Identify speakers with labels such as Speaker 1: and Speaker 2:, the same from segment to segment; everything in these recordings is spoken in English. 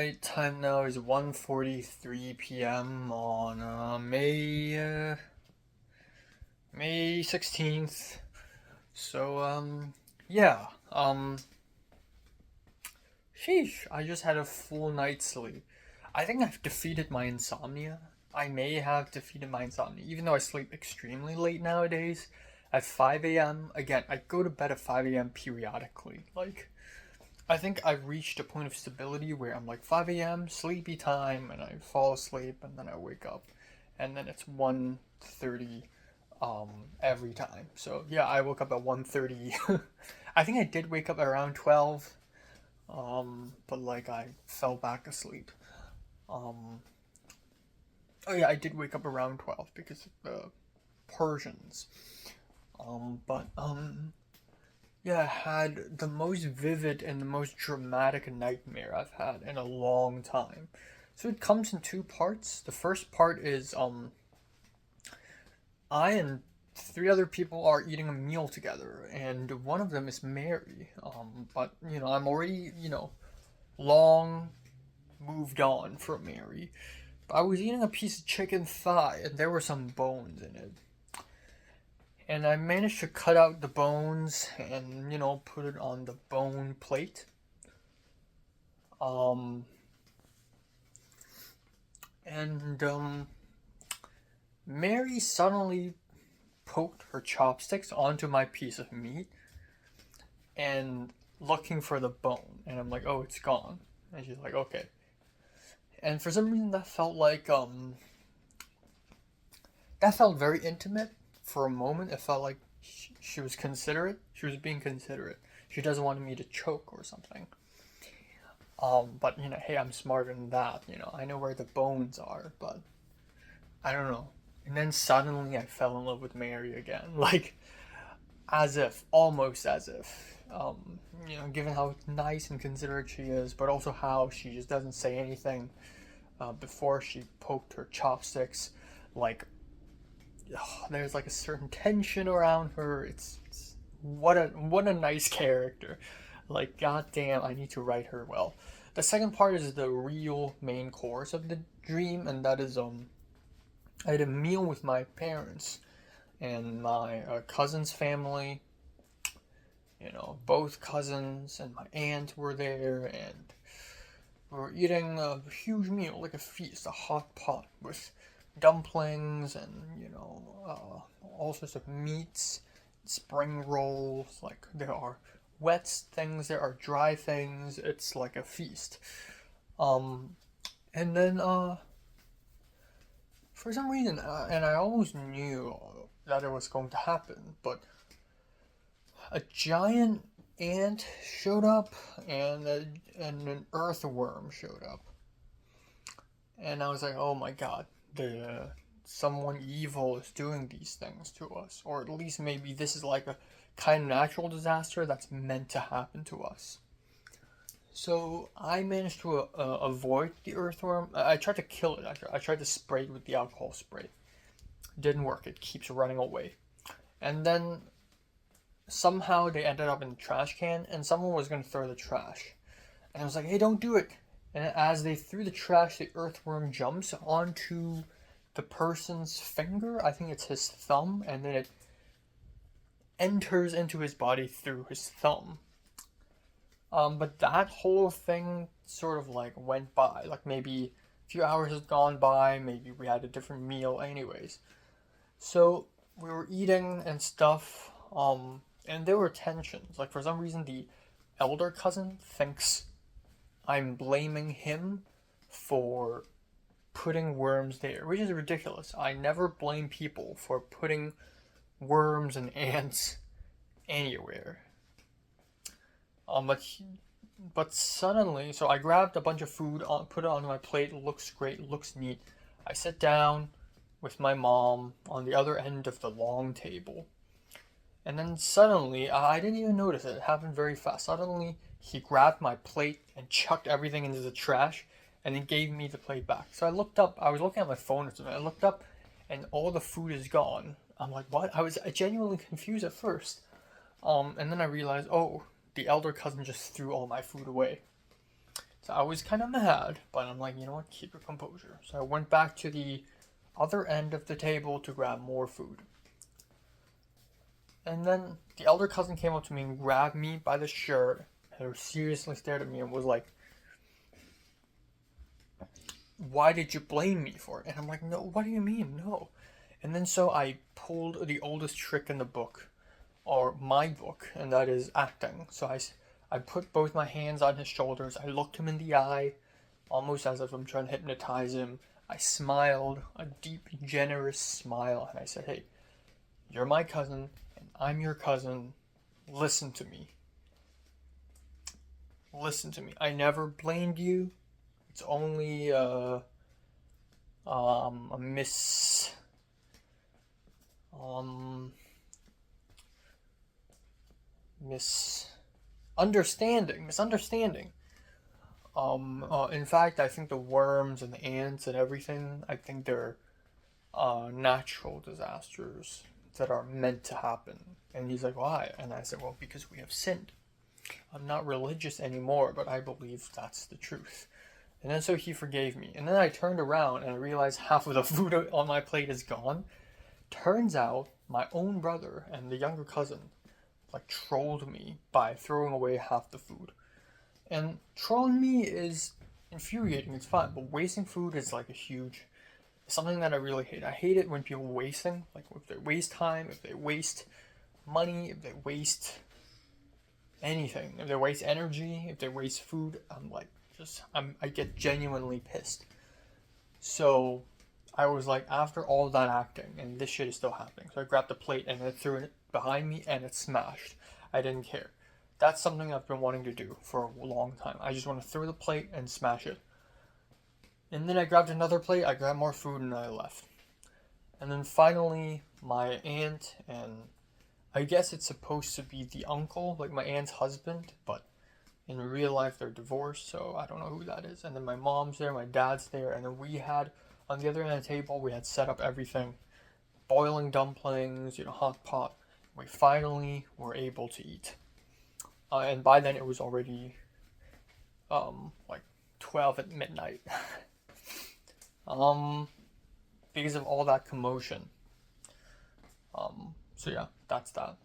Speaker 1: Alright, time now is 1:43 p.m. on May 16th. So yeah. Sheesh, I just had a full night's sleep. I think I've defeated my insomnia. I may have defeated my insomnia, even though I sleep extremely late nowadays. At 5 a.m. Again, I go to bed at 5 a.m. periodically. I think I've reached a point of stability where I'm like 5 a.m. sleepy time, and I fall asleep, and then I wake up, and then it's 1:30 every time. So yeah, I woke up at 1:30. I think I did wake up around 12, but like I fell back asleep. Um, oh yeah, I did wake up around 12 because of the Persians. But yeah, I had the most vivid and the most dramatic nightmare I've had in a long time. So it comes in two parts. The first part is I and three other people are eating a meal together, and one of them is Mary. But I'm already long moved on from Mary. But I was eating a piece of chicken thigh, and there were some bones in it. And I managed to cut out the bones and put it on the bone plate. Um, and Mary suddenly poked her chopsticks onto my piece of meat and looking for the bone, and I'm like, oh, it's gone. And she's like, okay. And for some reason that felt very intimate. For a moment it felt like she was considerate. She was being considerate. She doesn't want me to choke or something. But hey, I'm smarter than that. I know where the bones are, but I don't know. And then suddenly I fell in love with Mary again. Like, as if, almost as if. Given how nice and considerate she is, but also how she just doesn't say anything before she poked her chopsticks. Like, there's like a certain tension around her. It's what a nice character. Like, goddamn, I need to write her well. The second part is the real main course of the dream, and that is I had a meal with my parents and my cousin's family. Both cousins and my aunt were there, and we were eating a huge meal, like a feast, a hot pot with dumplings and all sorts of meats, spring rolls. Like, there are wet things, there are dry things. It's like a feast. And then for some reason, and I almost knew that it was going to happen, but a giant ant showed up, and an earthworm showed up, and I was like, oh my god, the someone evil is doing these things to us, or at least maybe this is like a kind of natural disaster that's meant to happen to us. So I managed to avoid the earthworm. I tried to kill it. I tried to spray it with the alcohol spray. Didn't work. It keeps running away. And then somehow they ended up in the trash can, and someone was going to throw the trash. And I was like, hey, don't do it. And as they threw the trash, the earthworm jumps onto the person's finger. I think it's his thumb, and then it enters into his body through his thumb. But that whole thing sort of like went by. Like, maybe a few hours had gone by, maybe we had a different meal anyways. So we were eating and stuff, and there were tensions. Like, for some reason the elder cousin thinks I'm blaming him for putting worms there, which is ridiculous. I never blame people for putting worms and ants anywhere. But suddenly, so I grabbed a bunch of food, put it on my plate. It looks great, it looks neat. I sit down with my mom on the other end of the long table, and then suddenly, I didn't even notice it. It happened very fast. Suddenly, he grabbed my plate and chucked everything into the trash, and then gave me the plate back. So I looked up. I was looking at my phone or something. I looked up, and all the food is gone. I'm like, what? I was genuinely confused at first. And then I realized, oh, the elder cousin just threw all my food away. So I was kind of mad, but I'm like, you know what, keep your composure. So I went back to the other end of the table to grab more food. And then the elder cousin came up to me and grabbed me by the shirt and seriously stared at me and was like, why did you blame me for it? And I'm like, no, what do you mean? No. And then so I pulled the oldest trick in the book, or my book, and that is acting. So I put both my hands on his shoulders. I looked him in the eye, almost as if I'm trying to hypnotize him. I smiled, a deep, generous smile, and I said, hey, you're my cousin, and I'm your cousin. Listen to me. Listen to me. I never blamed you. It's only a misunderstanding. In fact, I think the worms and the ants and everything, I think they're natural disasters that are meant to happen. And he's like, why? And I said, well, because we have sinned. I'm not religious anymore, but I believe that's the truth. And then so he forgave me. And then I turned around and I realized half of the food on my plate is gone. Turns out my own brother and the younger cousin like trolled me by throwing away half the food. And trolling me is infuriating, it's fine, but wasting food is like a huge, something that I really hate. I hate it when people wasting, like if they waste time, if they waste money, if they waste anything, if they waste energy, if they waste food. I get genuinely pissed. So I was like, after all that acting, and this shit is still happening, so I grabbed the plate and I threw it behind me and it smashed. I didn't care. That's something I've been wanting to do for a long time. I just want to throw the plate and smash it. And then I grabbed another plate, I grabbed more food, and I left. And then finally, my aunt, and I guess it's supposed to be the uncle, like my aunt's husband, but in real life they're divorced, so I don't know who that is. And then my mom's there, my dad's there, and then we had, on the other end of the table, we had set up everything. Boiling dumplings, hot pot. We finally were able to eat. And by then it was already, like 12 at midnight. Because of all that commotion. So yeah, that's that.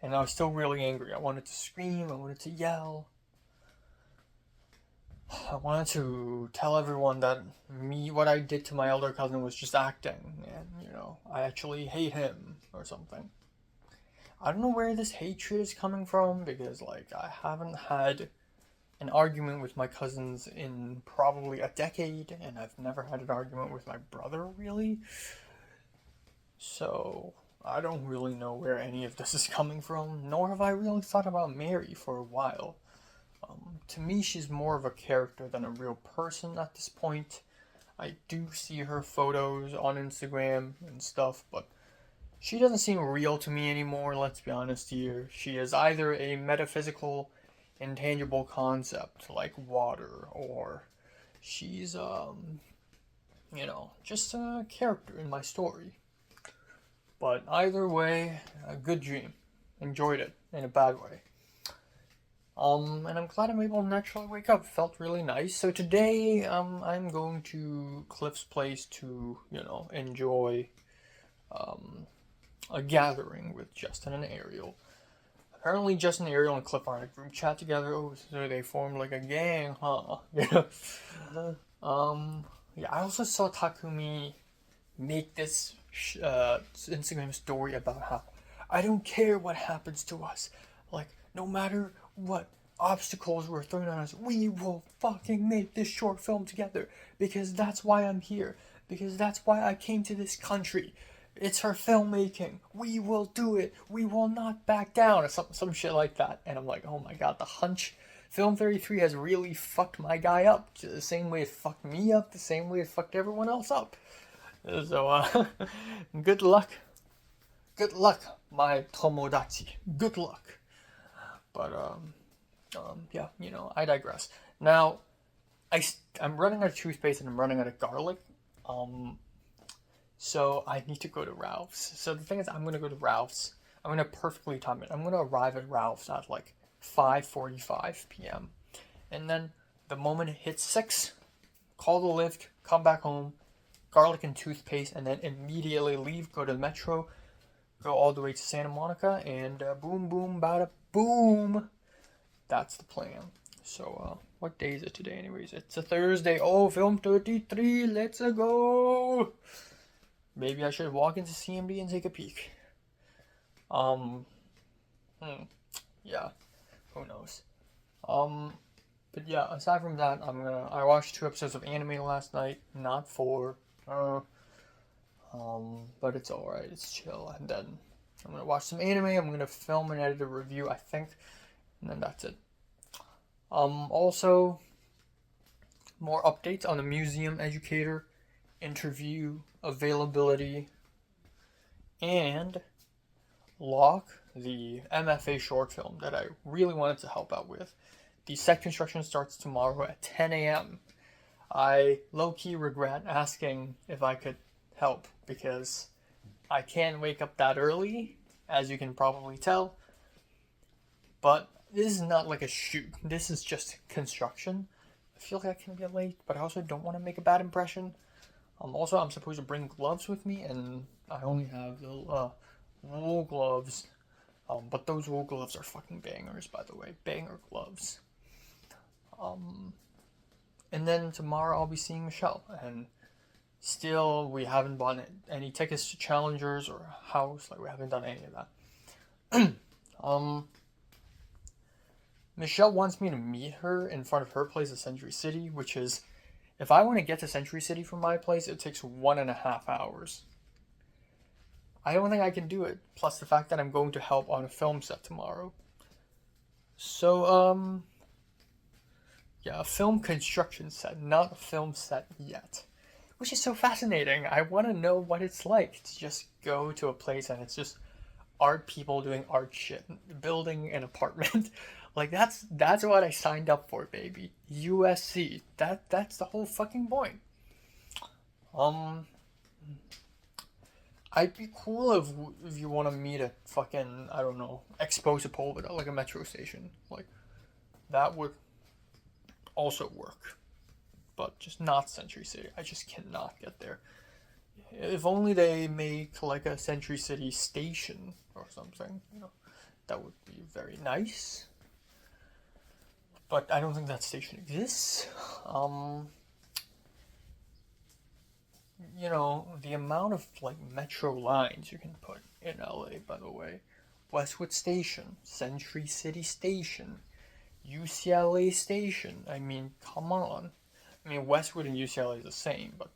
Speaker 1: And I was still really angry. I wanted to scream, I wanted to yell. I wanted to tell everyone that what I did to my elder cousin was just acting, and, I actually hate him, or something. I don't know where this hatred is coming from, because, I haven't had an argument with my cousins in probably a decade, and I've never had an argument with my brother, really. So, I don't really know where any of this is coming from, nor have I really thought about Mary for a while. To me, she's more of a character than a real person at this point. I do see her photos on Instagram and stuff, but she doesn't seem real to me anymore, let's be honest here. She is either a metaphysical, intangible concept like water, or she's, just a character in my story. But either way, a good dream. Enjoyed it in a bad way. And I'm glad I'm able to naturally wake up. Felt really nice. So today, I'm going to Cliff's place to, enjoy, a gathering with Justin and Ariel. Apparently, Justin, Ariel, and Cliff are in a group chat together. Oh, so they formed like a gang, huh? Yeah, I also saw Takumi make this Instagram story about how I don't care what happens to us. Like, no matter what obstacles were thrown at us, we will fucking make this short film together, because that's why I'm here, because that's why I came to this country. It's her filmmaking. We will do it. We will not back down, or some shit like that. And I'm like, oh my god, the hunch. Film 33 has really fucked my guy up. The same way it fucked me up, the same way it fucked everyone else up. So, good luck. Good luck, my tomodachi. Good luck. But, yeah, I digress. Now, I'm running out of toothpaste and I'm running out of garlic. So I need to go to Ralph's. So the thing is, I'm going to go to Ralph's. I'm going to perfectly time it. I'm going to arrive at Ralph's at, 5:45 p.m. And then the moment it hits 6, call the Lyft, come back home, garlic and toothpaste, and then immediately leave, go to the metro, go all the way to Santa Monica, and boom, boom, bada, boom. That's the plan. So, what day is it today anyways? It's a Thursday. Oh, film 33, let's go. Maybe I should walk into CMB and take a peek. Yeah, who knows. But yeah, aside from that, I watched 2 episodes of anime last night, not 4. But it's alright, it's chill. And then I'm gonna watch some anime, I'm gonna film and edit a review, I think, and then that's it. Also, more updates on the museum educator interview availability, and Lock, the MFA short film that I really wanted to help out with. The set construction starts tomorrow at 10 a.m. I low-key regret asking if I could help because I can't wake up that early, as you can probably tell. But this is not like a shoot. This is just construction. I feel like I can be late, but I also don't want to make a bad impression. Also, I'm supposed to bring gloves with me, and I only have the wool gloves. But those wool gloves are fucking bangers, by the way. Banger gloves. And then tomorrow I'll be seeing Michelle, and still we haven't bought any tickets to Challengers or House. Like, we haven't done any of that. Michelle wants me to meet her in front of her place at Century City, which is, if I want to get to Century City from my place, it takes 1.5 hours. I don't think I can do it, plus the fact that I'm going to help on a film set tomorrow. So, yeah, a film construction set, not a film set yet. Which is so fascinating. I want to know what it's like to just go to a place and it's just art people doing art shit, building an apartment. Like, that's what I signed up for, baby. USC. That's the whole fucking point. I'd be cool if you want to meet at fucking, I don't know, Expo Sepulveda, like a metro station. Like, that would also work. But just not Century City. I just cannot get there. If only they make like a Century City station or something, that would be very nice. But I don't think that station exists. The amount of like metro lines you can put in LA, by the way. Westwood Station, Century City Station, UCLA Station. I mean, come on. I mean, Westwood and UCLA is the same, but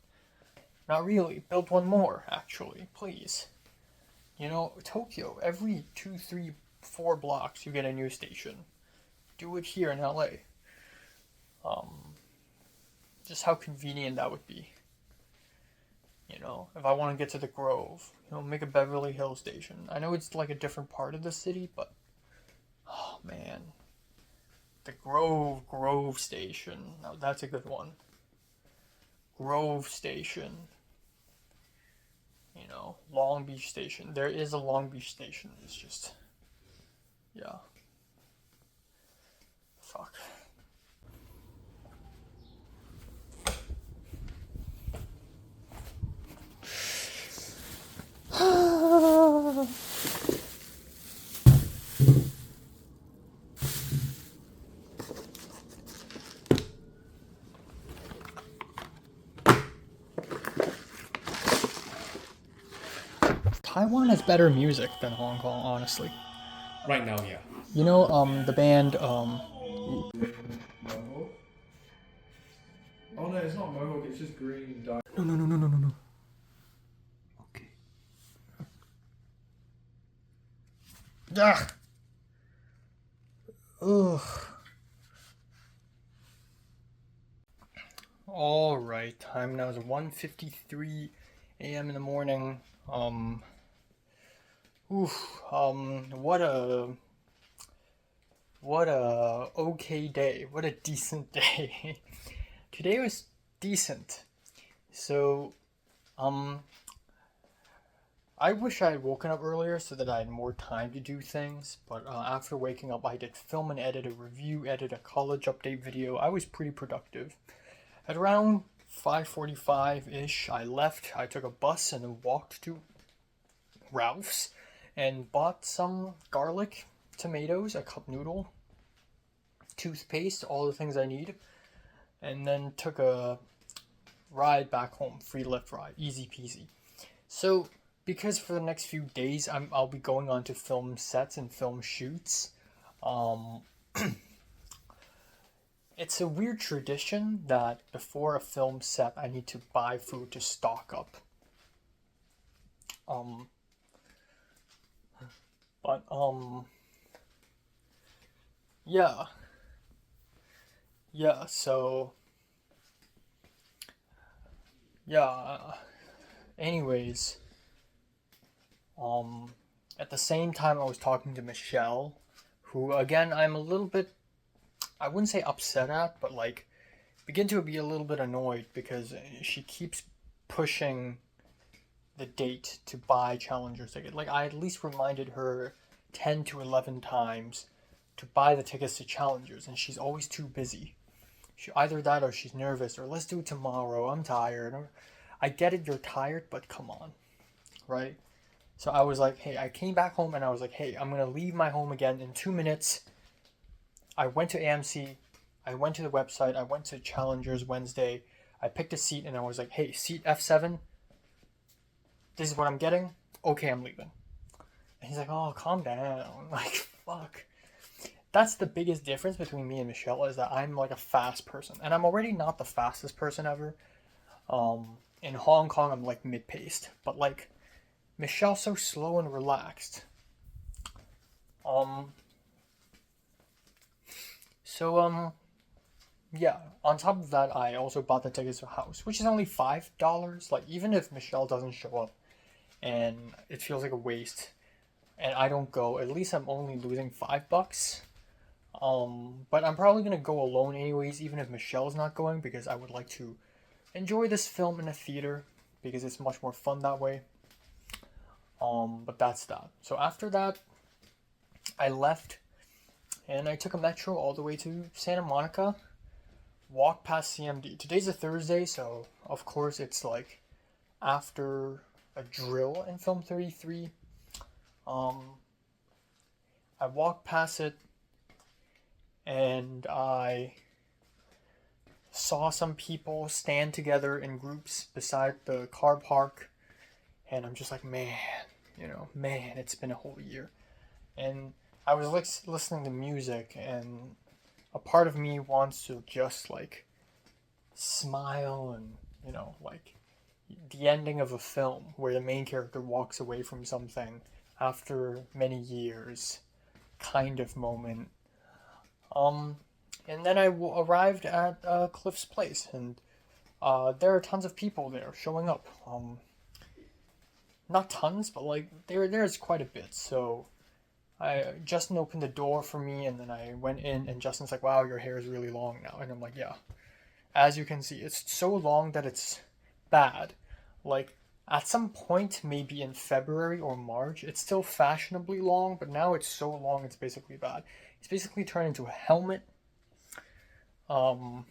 Speaker 1: not really. Build one more, actually, please. Tokyo, every 2, 3, 4 blocks you get a new station. Do it here in LA. Just how convenient that would be. If I want to get to the Grove, make a Beverly Hills station. I know it's like a different part of the city, but oh man. The Grove Station. Now that's a good one. Grove Station. Long Beach Station. There is a Long Beach Station. It's just, yeah. Fuck. Taiwan has better music than Hong Kong, honestly.
Speaker 2: Right now, yeah.
Speaker 1: The band,
Speaker 2: Mohawk? Oh no, it's not Mohawk, it's just green dye.
Speaker 1: No. Okay. Ugh. Alright, time now is 1:53 a.m. in the morning. What a okay day. What a decent day. Today was decent. So, I wish I had woken up earlier so that I had more time to do things, but after waking up, I did film and edit a review, edit a college update video. I was pretty productive. At around 5:45-ish, I left. I took a bus and then walked to Ralph's and bought some garlic, tomatoes, a cup noodle, toothpaste, all the things I need, and then took a ride back home, free Lyft ride, easy peasy. So, because for the next few days I'll be going on to film sets and film shoots, um, it's a weird tradition that before a film set I need to buy food to stock up. Um, but yeah, yeah. So yeah. Anyways, um, at the same time I was talking to Michelle, who again I'm a little bit, I wouldn't say upset at, but like begin to be a little bit annoyed because she keeps pushing the date to buy Challenger's ticket. Like I at least reminded her 10 to 11 times to buy the tickets to Challengers, and she's always too busy. Either that or she's nervous, or let's do it tomorrow, I'm tired. Or, I get it, you're tired, but come on, right? So I was like, hey, I came back home and I was like, hey, I'm gonna leave my home again in 2 minutes. I went to AMC, I went to the website, I went to Challengers Wednesday, I picked a seat and I was like, hey, seat F7, this is what I'm getting, okay, I'm leaving. And he's like, oh, calm down. Like, fuck. That's the biggest difference between me and Michelle, is that I'm like a fast person. And I'm already not the fastest person ever. In Hong Kong, I'm like mid-paced. But like, Michelle's so slow and relaxed. Yeah. On top of that, I also bought the tickets to House, which is only $5. Like, even if Michelle doesn't show up and it feels like a waste and I don't go, at least I'm only losing $5. But I'm probably gonna go alone anyways, even if Michelle's not going, because I would like to enjoy this film in a theater because it's much more fun that way. But that's that. So after that, I left and I took a metro all the way to Santa Monica, walked past CMD. Today's a Thursday, so of course it's like after a drill in Film 33. I walked past it and I saw some people stand together in groups beside the car park, and I'm just like, man, it's been a whole year. And I was like listening to music, and a part of me wants to just like smile and, like the ending of a film where the main character walks away from something after many years kind of moment. And then I arrived at Cliff's place, and there are tons of people there showing up. Not tons, but like there's quite a bit. So Justin opened the door for me, and then I went in, and Justin's like, "Wow, your hair is really long now," and I'm like, "Yeah." As you can see, it's so long that it's bad. Like at some point, maybe in February or March, it's still fashionably long, but now it's so long it's basically bad. It's basically turned into a helmet. I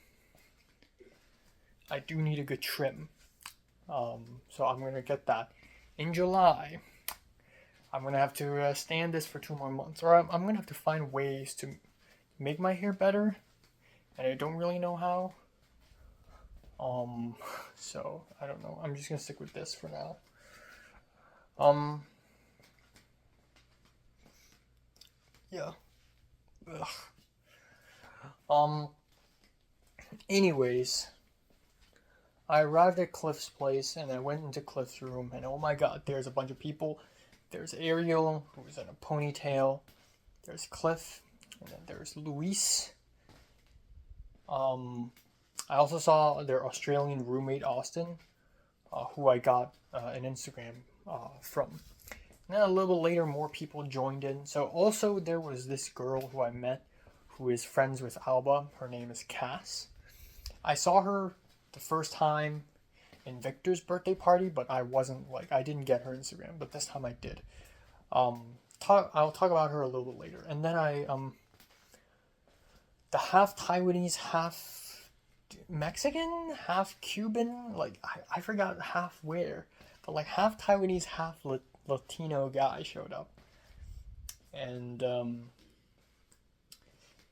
Speaker 1: do need a good trim. So I'm gonna get that in July. I'm gonna have to stand this for 2 more months, or I'm gonna have to find ways to make my hair better, and I don't really know how. So I don't know. I'm just gonna stick with this for now. Yeah. Ugh. Anyways, I arrived at Cliff's place and I went into Cliff's room, and oh my god, there's a bunch of people. There's Ariel, who's in a ponytail. There's Cliff, and then there's Luis. I also saw their Australian roommate Austin, who I got an Instagram from. And then a little later, more people joined in. So also there was this girl who I met, who is friends with Alba. Her name is Cass. I saw her the first time in Victor's birthday party, but I wasn't like I didn't get her Instagram, but this time I did. I'll talk about her a little bit later. And then the half Taiwanese, half Mexican, half Cuban, like I forgot half where, but like half Taiwanese, half Latino guy showed up, and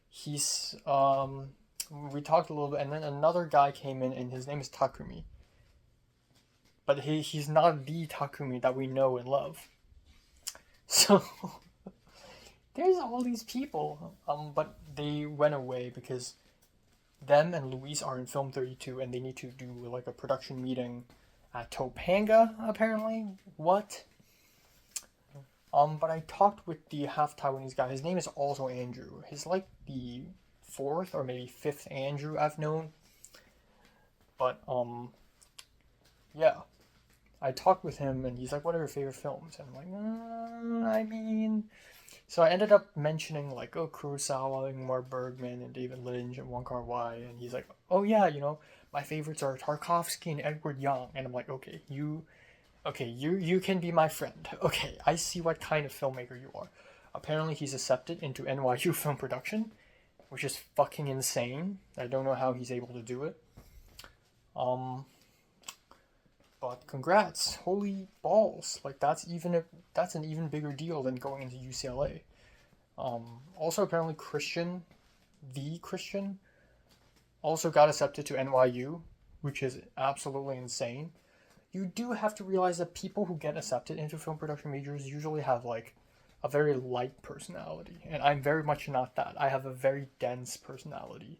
Speaker 1: he's we talked a little bit, and then another guy came in, and his name is Takumi, but he's not the Takumi that we know and love. So there's all these people, but they went away because them and Luis are in Film 32 and they need to do like a production meeting at Topanga, apparently. What? But I talked with the half Taiwanese guy. His name is also Andrew. He's like the fourth or maybe fifth Andrew I've known. But yeah. I talked with him and he's like, what are your favorite films? And I'm like, I mean, so I ended up mentioning like, oh, Kurosawa, Ingmar Bergman, and David Lynch, and Wong Kar-wai, and he's like, oh yeah, my favorites are Tarkovsky and Edward Young, and I'm like, okay, you can be my friend. Okay, I see what kind of filmmaker you are. Apparently, he's accepted into NYU film production, which is fucking insane. I don't know how he's able to do it. But congrats, holy balls! Like that's an even bigger deal than going into UCLA. Also, apparently, the Christian, also got accepted to NYU, which is absolutely insane. You do have to realize that people who get accepted into film production majors usually have like a very light personality, and I'm very much not that. I have a very dense personality,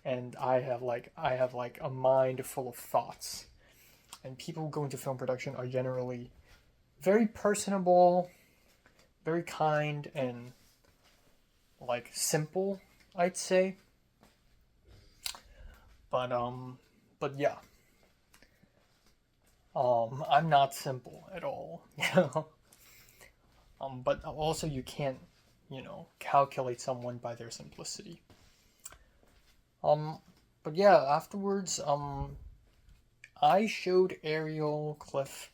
Speaker 1: and I have like a mind full of thoughts. And people who go into film production are generally very personable, very kind, and like simple, I'd say. But yeah. I'm not simple at all, but also you can't, calculate someone by their simplicity. But yeah, afterwards, I showed Ariel, Cliff,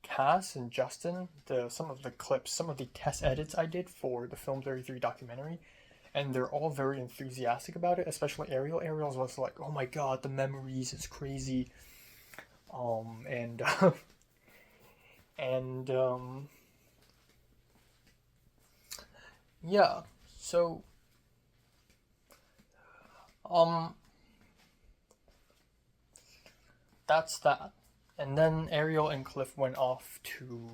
Speaker 1: Cass, and Justin some of the clips, some of the test edits I did for the Film 33 documentary, and they're all very enthusiastic about it, especially Ariel. Ariel's was like, oh my god, the memories, it's crazy. And and yeah, so that's that. And then Ariel and Cliff went off to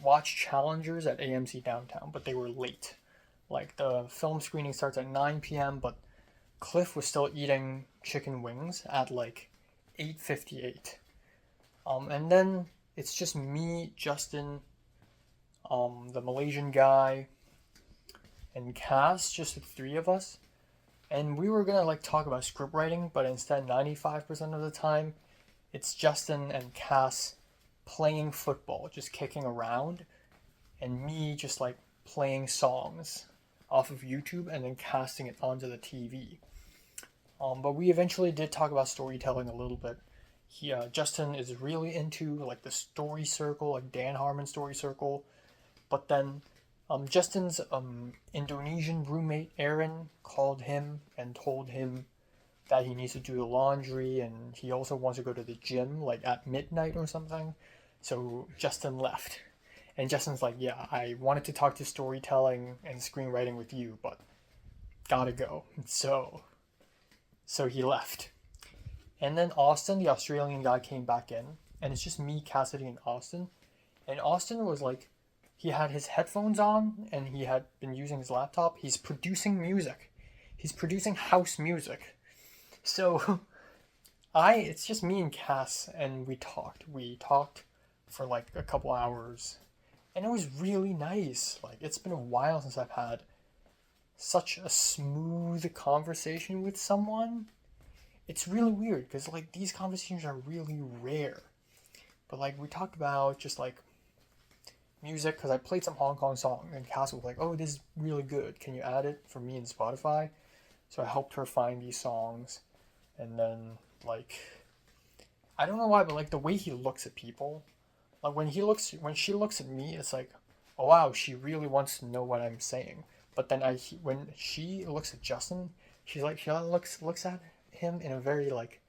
Speaker 1: watch Challengers at AMC downtown, but they were late. Like the film screening starts at 9 p.m., but Cliff was still eating chicken wings at like 8:58. And then it's just me, Justin, the Malaysian guy, and Cass, just the three of us. And we were gonna like talk about script writing, but instead 95% of the time it's Justin and Cass playing football, just kicking around, and me just like playing songs off of YouTube and then casting it onto the TV. But we eventually did talk about storytelling a little bit. Justin is really into like the story circle, like Dan Harmon story circle, but then Justin's Indonesian roommate Aaron called him and told him that he needs to do the laundry, and he also wants to go to the gym like at midnight or something. So Justin left. And Justin's like, yeah, I wanted to talk to storytelling and screenwriting with you, but gotta go. So he left. And then Austin, the Australian guy, came back in, and it's just me, Cassidy, and Austin. And Austin was like, he had his headphones on, and he had been using his laptop. He's producing music. He's producing house music. So, it's just me and Cass, and we talked. We talked for like a couple hours, and it was really nice. Like, it's been a while since I've had such a smooth conversation with someone. It's really weird, because like these conversations are really rare. But like we talked about just like music, because I played some Hong Kong song, and Cass was like, oh, this is really good, can you add it for me in Spotify? So I helped her find these songs, And then, like, I don't know why, but like the way he looks at people, like when she looks at me, it's like, oh wow, she really wants to know what I'm saying. But then when she looks at Justin, she looks at him in a very like,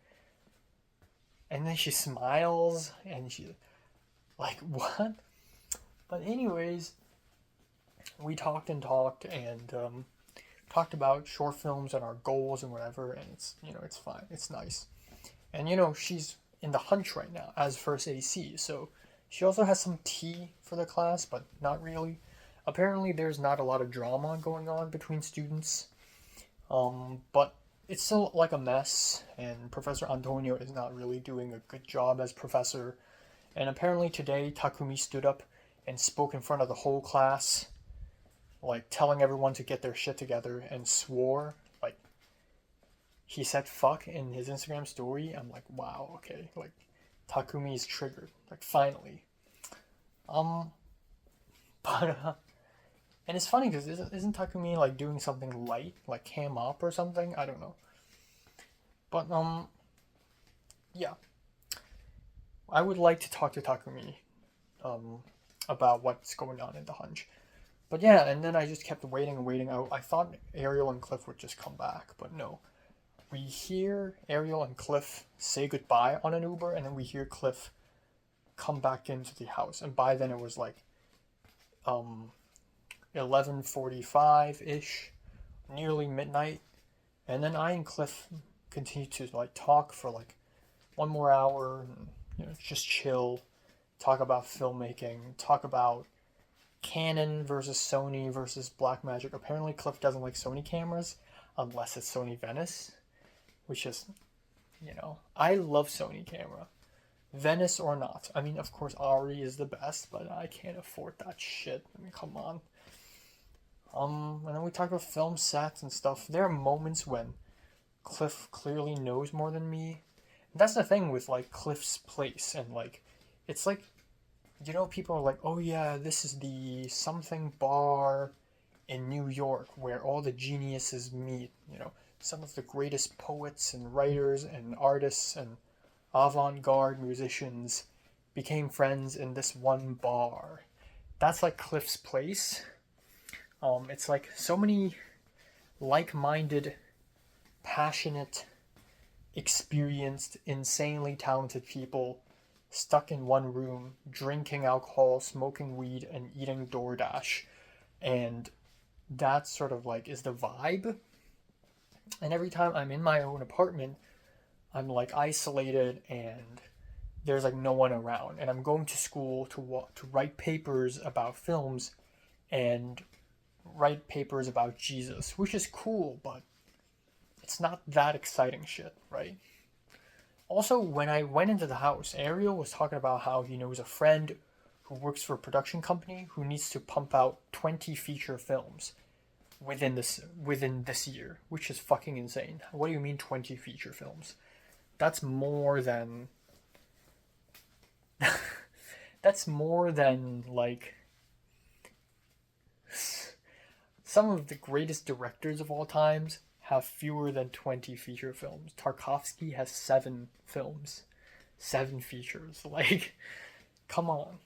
Speaker 1: and then she smiles and she like what? But anyways, we talked and talked about short films and our goals and whatever, and it's fine, it's nice. And she's in the hunch right now as first AC, so she also has some tea for the class, but not really. Apparently, there's not a lot of drama going on between students, but it's still like a mess, and Professor Antonio is not really doing a good job as professor. And apparently today, Takumi stood up and spoke in front of the whole class, like telling everyone to get their shit together, and swore. Like, he said fuck in his Instagram story. I'm like, wow, okay, like Takumi is triggered, like finally. Um, but and it's funny because isn't Takumi like doing something light, like cam up or something? I don't know. But yeah, I would like to talk to Takumi, about what's going on in the hunch. But yeah, and then I just kept waiting and waiting. I thought Ariel and Cliff would just come back, but no. We hear Ariel and Cliff say goodbye on an Uber, and then we hear Cliff come back into the house. And by then it was like 11:45 ish, nearly midnight. And then I and Cliff continued to like talk for like one more hour, and just chill, talk about filmmaking, talk about Canon versus Sony versus Blackmagic. Apparently Cliff doesn't like Sony cameras unless it's Sony Venice, which is, I love Sony camera. Venice or not. I mean, of course, Ari is the best, but I can't afford that shit. I mean, come on. And then we talk about film sets and stuff. There are moments when Cliff clearly knows more than me. And that's the thing with, like, Cliff's place. And, like, it's like, people are like, oh yeah, this is the something bar in New York where all the geniuses meet. Some of the greatest poets and writers and artists and avant-garde musicians became friends in this one bar. That's like Cliff's place. It's like so many like-minded, passionate, experienced, insanely talented people stuck in one room, drinking alcohol, smoking weed, and eating DoorDash. And that sort of like is the vibe. And every time I'm in my own apartment, I'm like isolated and there's like no one around. And I'm going to school to write papers about films and write papers about Jesus, which is cool, but it's not that exciting shit, right? Also, when I went into the house, Ariel was talking about how he knows a friend who works for a production company who needs to pump out 20 feature films within this year, which is fucking insane. What do you mean 20 feature films? That's more than like some of the greatest directors of all times have fewer than 20 feature films. Tarkovsky has 7 films, 7 features. Like, come on.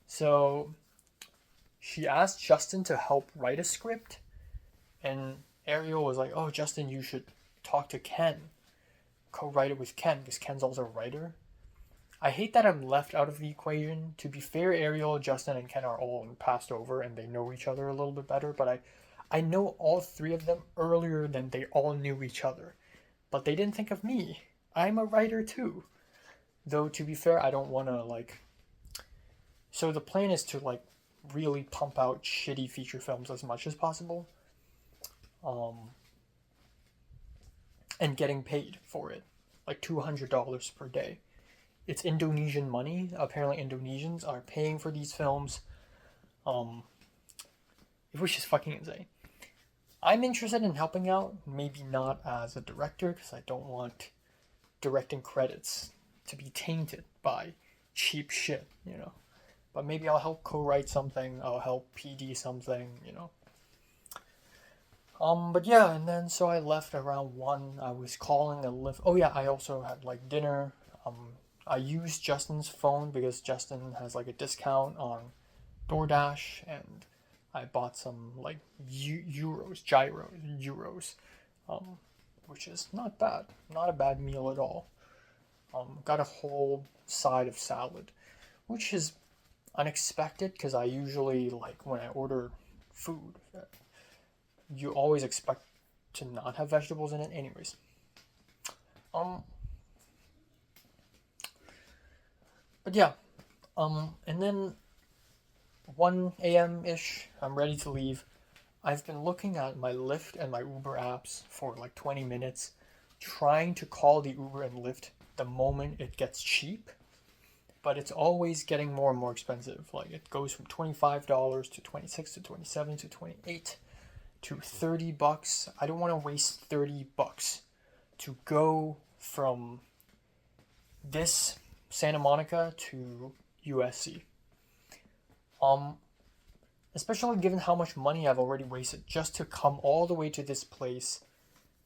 Speaker 1: So she asked Justin to help write a script, and Ariel was like, oh, Justin, you should talk to Ken, co-write it with Ken, because Ken's also a writer. I hate that I'm left out of the equation. To be fair, Ariel, Justin, and Ken are all passed over, and they know each other a little bit better, but I know all 3 of them earlier than they all knew each other. But they didn't think of me. I'm a writer too. Though, to be fair, I don't want to, like... So the plan is to, like, really pump out shitty feature films as much as possible. And getting paid for it. Like $200 per day. It's Indonesian money. Apparently Indonesians are paying for these films. Which is fucking insane. I'm interested in helping out. Maybe not as a director, because I don't want directing credits to be tainted by cheap shit, But maybe I'll help co-write something. I'll help PD something, But yeah, and then so I left around 1. I was calling a lift. Oh yeah, I also had like dinner. I used Justin's phone because Justin has like a discount on DoorDash, and I bought some like euros, um, which is not bad. Not a bad meal at all. Got a whole side of salad, which is unexpected because I usually like when I order food, you always expect to not have vegetables in it. Anyways, um, but yeah, and then 1 a.m. ish, I'm ready to leave. I've been looking at my Lyft and my Uber apps for like 20 minutes, trying to call the Uber and Lyft the moment it gets cheap, but it's always getting more and more expensive. Like it goes from $25 to 26 to 27 to 28 to $30. I don't want to waste $30 to go from this Santa Monica to USC. Um, Especially given how much money I've already wasted just to come all the way to this place,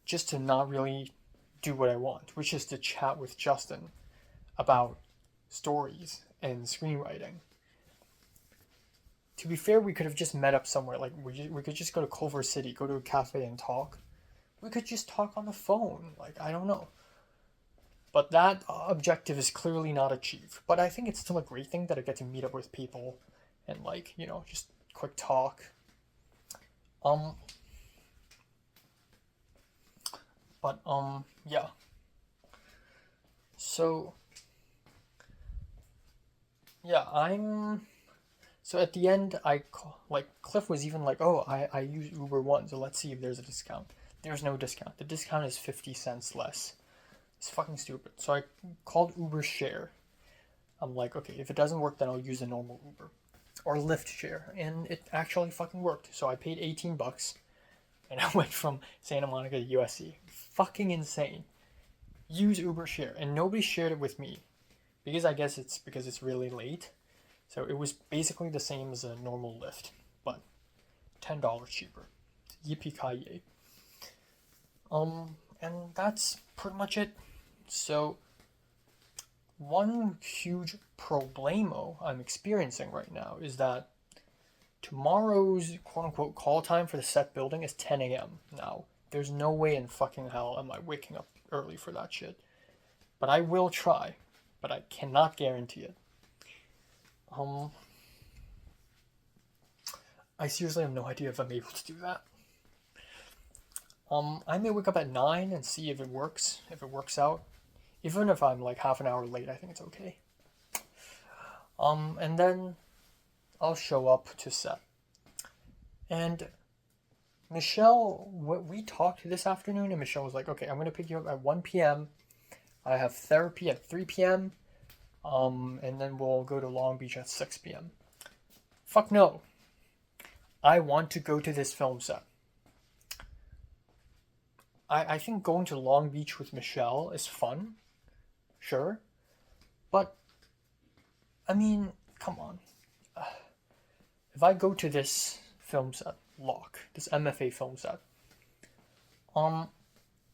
Speaker 1: just to not really do what I want, which is to chat with Justin about stories and screenwriting. To be fair, we could have just met up somewhere. Like we could just go to Culver City, go to a cafe and talk. We could just talk on the phone. Like I don't know. But that objective is clearly not achieved. But I think it's still a great thing that I get to meet up with people and like, just quick talk. Um yeah. So yeah, so at the end like Cliff was even like, "Oh, I use Uber once, so let's see if there's a discount." There's no discount. The discount is 50 cents less. It's fucking stupid. So I called Uber Share. I'm like, okay, if it doesn't work, then I'll use a normal Uber or Lyft Share, and it actually fucking worked. So I paid $18, and I went from Santa Monica to USC. Fucking insane. Use Uber Share, and nobody shared it with me because I guess it's because it's really late. So it was basically the same as a normal Lyft, but $10 cheaper. Yippee ki yay! And that's pretty much it. So one huge problemo I'm experiencing right now is that tomorrow's quote unquote call time for the set building is 10 a.m. Now, there's no way in fucking hell am I waking up early for that shit. But I will try, but I cannot guarantee it. I seriously have no idea if I'm able to do that. I may wake up at 9 and see if it works, if it works out. Even if I'm like half an hour late, I think it's okay. And then I'll show up to set. And Michelle, we talked this afternoon, and Michelle was like, okay, I'm going to pick you up at 1 p.m. I have therapy at 3 p.m. And then we'll go to Long Beach at 6 p.m. Fuck no. I want to go to this film set. I think going to Long Beach with Michelle is fun. Sure. But, I mean, come on. If I go to this film set, Lock, this MFA film set,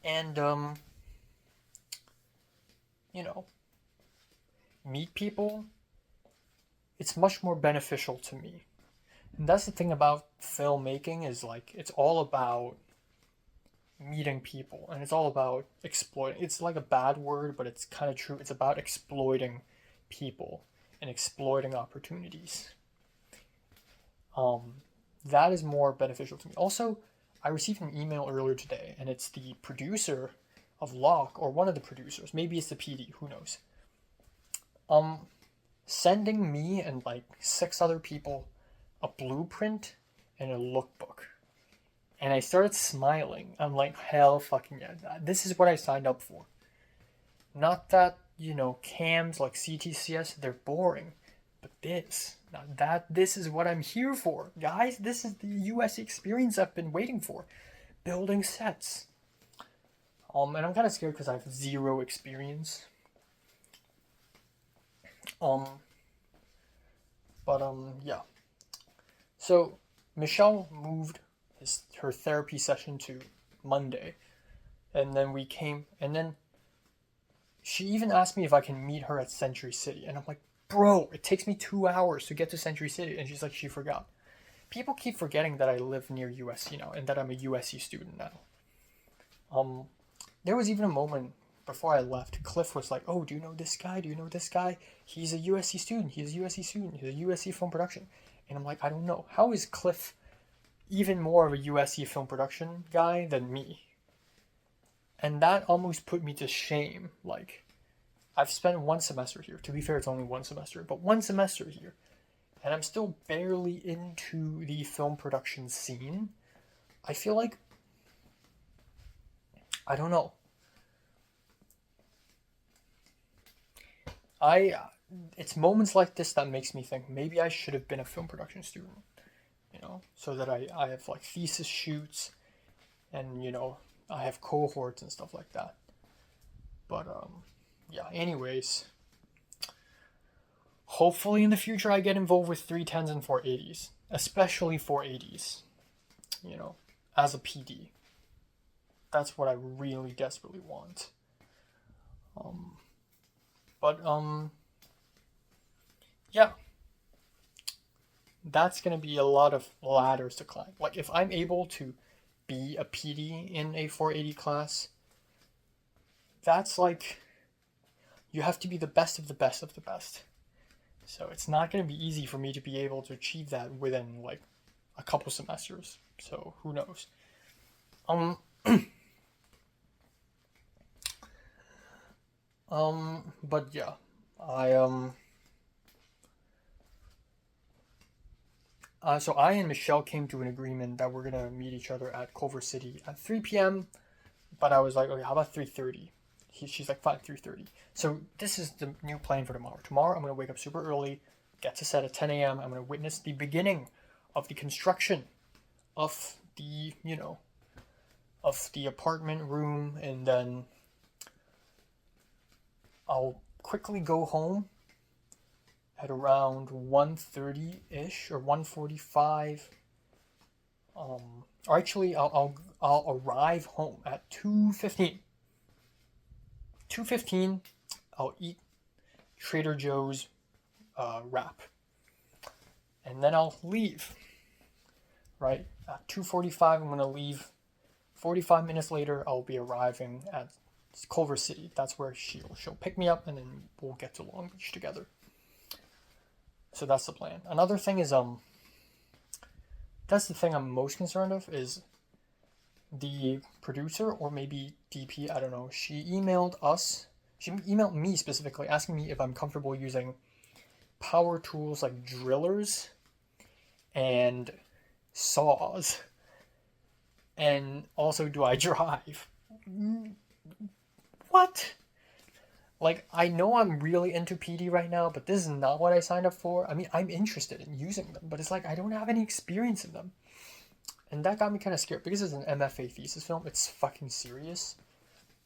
Speaker 1: and, meet people, it's much more beneficial to me. And that's the thing about filmmaking is like, it's all about meeting people and it's all about exploiting. It's like a bad word, but it's kind of true. It's about exploiting people and exploiting opportunities. That is more beneficial to me. Also, I received an email earlier today, and it's the producer of Locke, or one of the producers. Maybe it's the PD. Who knows? Sending me and like 6 other people a blueprint and a lookbook. And I started smiling. I'm like, hell fucking yeah. This is what I signed up for. Not that, cams like CTCS, they're boring. But this is what I'm here for. Guys, this is the US experience I've been waiting for. Building sets. And I'm kind of scared because I have 0 experience. Yeah. So, Michelle moved her therapy session to Monday. And then she even asked me if I can meet her at Century City. And I'm like, bro, it takes me 2 hours to get to Century City. And she's like, she forgot. People keep forgetting that I live near USC now and that I'm a USC student now. There was even a moment before I left. Cliff was like, oh, do you know this guy? Do you know this guy? He's a USC student. He's a USC student. He's a USC film production. And I'm like, I don't know. How is Cliff even more of a USC film production guy than me? And that almost put me to shame. Like, I've spent 1 semester here. To be fair, it's only 1 semester, but 1 semester here. And I'm still barely into the film production scene. I feel like, I don't know. It's moments like this that makes me think maybe I should have been a film production student, so that I have like thesis shoots and, I have cohorts and stuff like that. But, yeah, anyways, hopefully in the future I get involved with 310s and 480s, especially 480s, as a PD. That's what I really desperately want. Yeah, that's gonna be a lot of ladders to climb. Like, if I'm able to be a PD in a 480 class, that's like, you have to be the best of the best of the best. So it's not gonna be easy for me to be able to achieve that within like a couple semesters. So who knows? But yeah, so I and Michelle came to an agreement that we're gonna meet each other at Culver City at 3 p.m. But I was like, okay, how about 3:30? She's like, fine, 3:30. So this is the new plan for tomorrow. Tomorrow I'm gonna wake up super early, get to set at 10 a.m. I'm gonna witness the beginning of the construction of the, of the apartment room, and then I'll quickly go home at around 1:30-ish or 1:45. Or actually, I'll arrive home at 2:15. 2:15, I'll eat Trader Joe's wrap, and then I'll leave. Right at 2:45, I'm gonna leave. 45 minutes later, I'll be arriving at Culver City. That's where she'll pick me up, and then we'll get to Long Beach together. So that's the plan. Another thing is that's the thing I'm most concerned of, is the producer, or maybe DP, I don't know. She emailed me specifically asking me if I'm comfortable using power tools like drillers and saws, and also, do I drive? What? Like, I know I'm really into PD right now, but this is not what I signed up for. I mean, I'm interested in using them, but it's like I don't have any experience in them. And that got me kind of scared, because it's an MFA thesis film. It's fucking serious.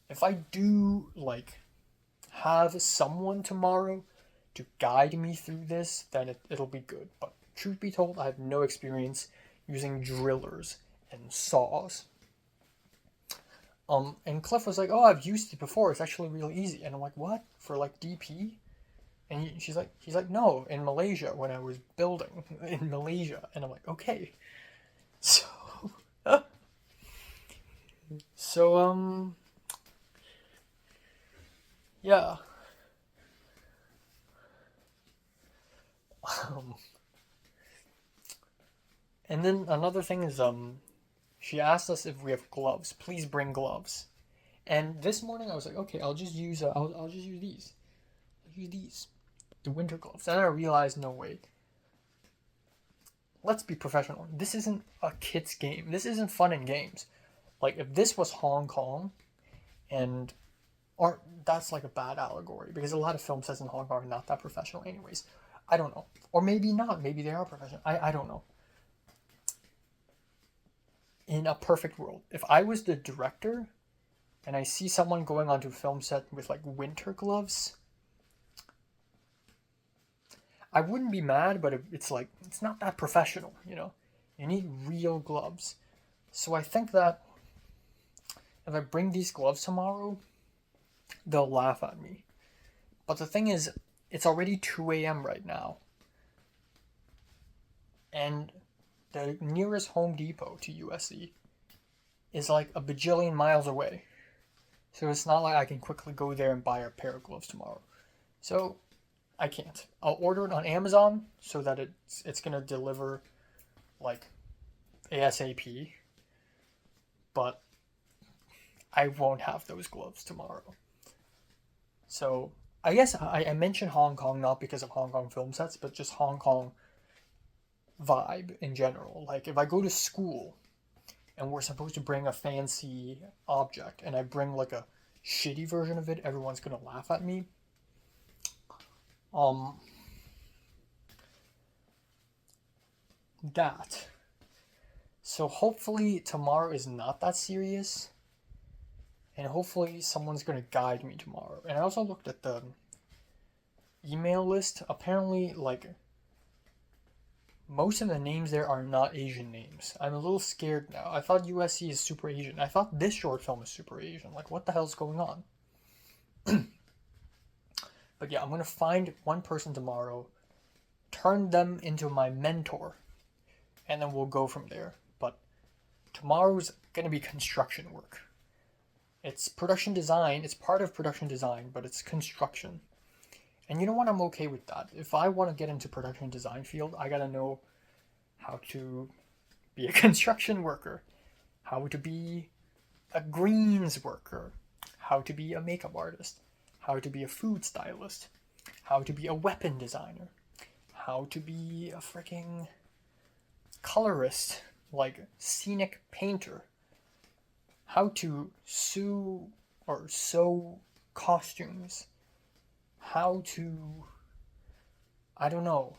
Speaker 1: If I do, like, have someone tomorrow to guide me through this, then it'll be good. But truth be told, I have no experience using drillers and saws. And Cliff was like, oh, I've used it before. It's actually really easy. And I'm like, what? For like DP? And he's like, no, in Malaysia, when I was building in Malaysia. And I'm like, okay. So, yeah. And then another thing is, she asked us if we have gloves. Please bring gloves. And this morning I was like, okay, I'll just use these. I'll use these, the winter gloves. And I realized, no, wait. Let's be professional. This isn't a kid's game. This isn't fun and games. Like, if this was Hong Kong, or that's like a bad allegory, because a lot of film sets in Hong Kong are not that professional anyways. I don't know. Or maybe not. Maybe they are professional. I don't know. In a perfect world, if I was the director and I see someone going onto a film set with like winter gloves, I wouldn't be mad, but it's like, it's not that professional, You need real gloves. So I think that if I bring these gloves tomorrow, they'll laugh at me. But the thing is, it's already 2 a.m. right now. And the nearest Home Depot to USC is like a bajillion miles away. So it's not like I can quickly go there and buy a pair of gloves tomorrow. So I can't. I'll order it on Amazon so that it's gonna deliver like ASAP. But I won't have those gloves tomorrow. So I guess I mentioned Hong Kong not because of Hong Kong film sets, but just Hong Kong vibe in general. Like if I go to school and we're supposed to bring a fancy object and I bring like a shitty version of it, everyone's gonna laugh at me. That. So hopefully tomorrow is not that serious. And hopefully someone's gonna guide me tomorrow. And I also looked at the email list. Apparently, like, most of the names there are not Asian names. I'm a little scared now. I thought USC is super Asian. I thought this short film is super Asian. Like, what the hell's going on? But yeah, I'm gonna find one person tomorrow, turn them into my mentor, and then we'll go from there. But tomorrow's gonna be construction work. It's production design, it's part of production design, but it's construction. And you know what? I'm okay with that. If I want to get into production design field, I gotta know how to be a construction worker, how to be a greens worker, how to be a makeup artist, how to be a food stylist, how to be a weapon designer, how to be a freaking colorist, like scenic painter, how to sew costumes, how to, I don't know,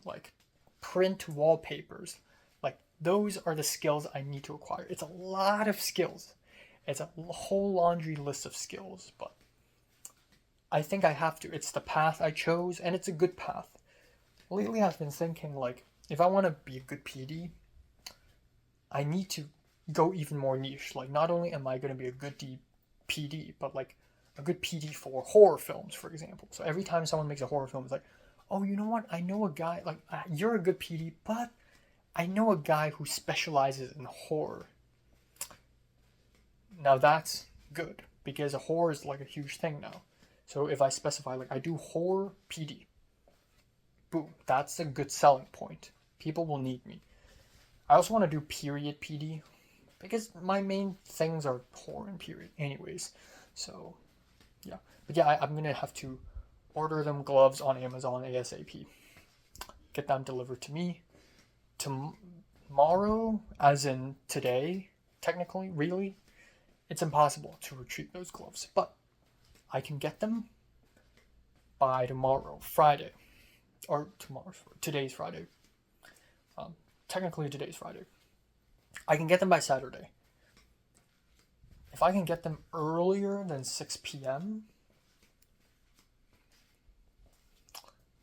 Speaker 1: like print wallpapers. Like those are the skills I need to acquire. It's a lot of skills. It's a whole laundry list of skills, but I think I have to. It's the path I chose, and it's a good path. Lately, I've been thinking, like, if I want to be a good PD, I need to go even more niche. Like, not only am I going to be a good PD, but, like, a good PD for horror films, for example. So every time someone makes a horror film, it's like, oh, you know what? I know a guy, like, you're a good PD, but I know a guy who specializes in horror. Now that's good, because horror is, like, a huge thing now. So if I specify, like, I do horror PD, boom, that's a good selling point. People will need me. I also want to do period PD, because my main things are horror and period anyways. So, yeah. But yeah, I'm going to have to order them gloves on Amazon ASAP. Get them delivered to me. Tomorrow, as in today, technically, really, it's impossible to retrieve those gloves. But I can get them by tomorrow, Friday. Or tomorrow, today's Friday. Technically, today's Friday. I can get them by Saturday. If I can get them earlier than 6 p.m.,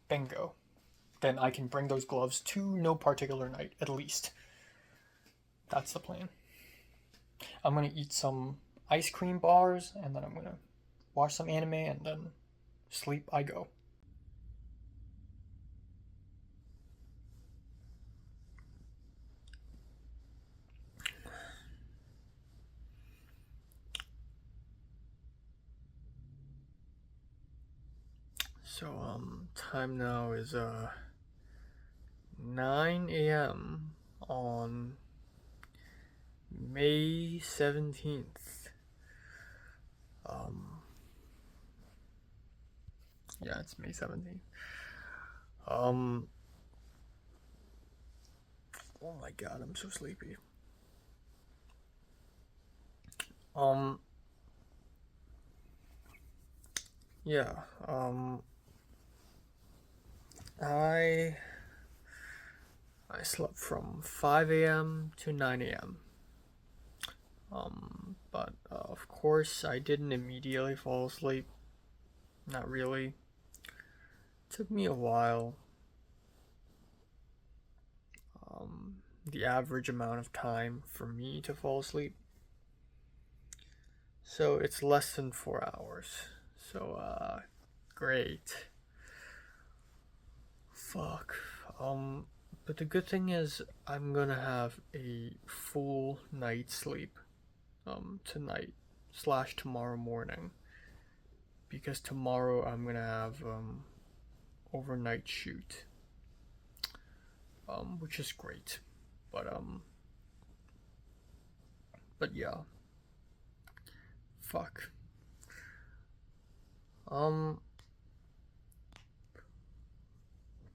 Speaker 1: bingo. Then I can bring those gloves to no particular night, at least. That's the plan. I'm going to eat some ice cream bars, and then I'm going to watch some anime, and then sleep I go. So, time now is 9 a.m. on May 17th. Yeah, it's May 17th. Oh my god, I'm so sleepy. Yeah, I slept from 5 a.m. to 9 a.m. But of course I didn't immediately fall asleep. Not really. It took me a while. the average amount of time for me to fall asleep. So it's less than 4 hours. So great. Fuck. But the good thing is I'm gonna have a full night's sleep tonight / tomorrow morning, because tomorrow I'm gonna have overnight shoot, which is great. But yeah, fuck.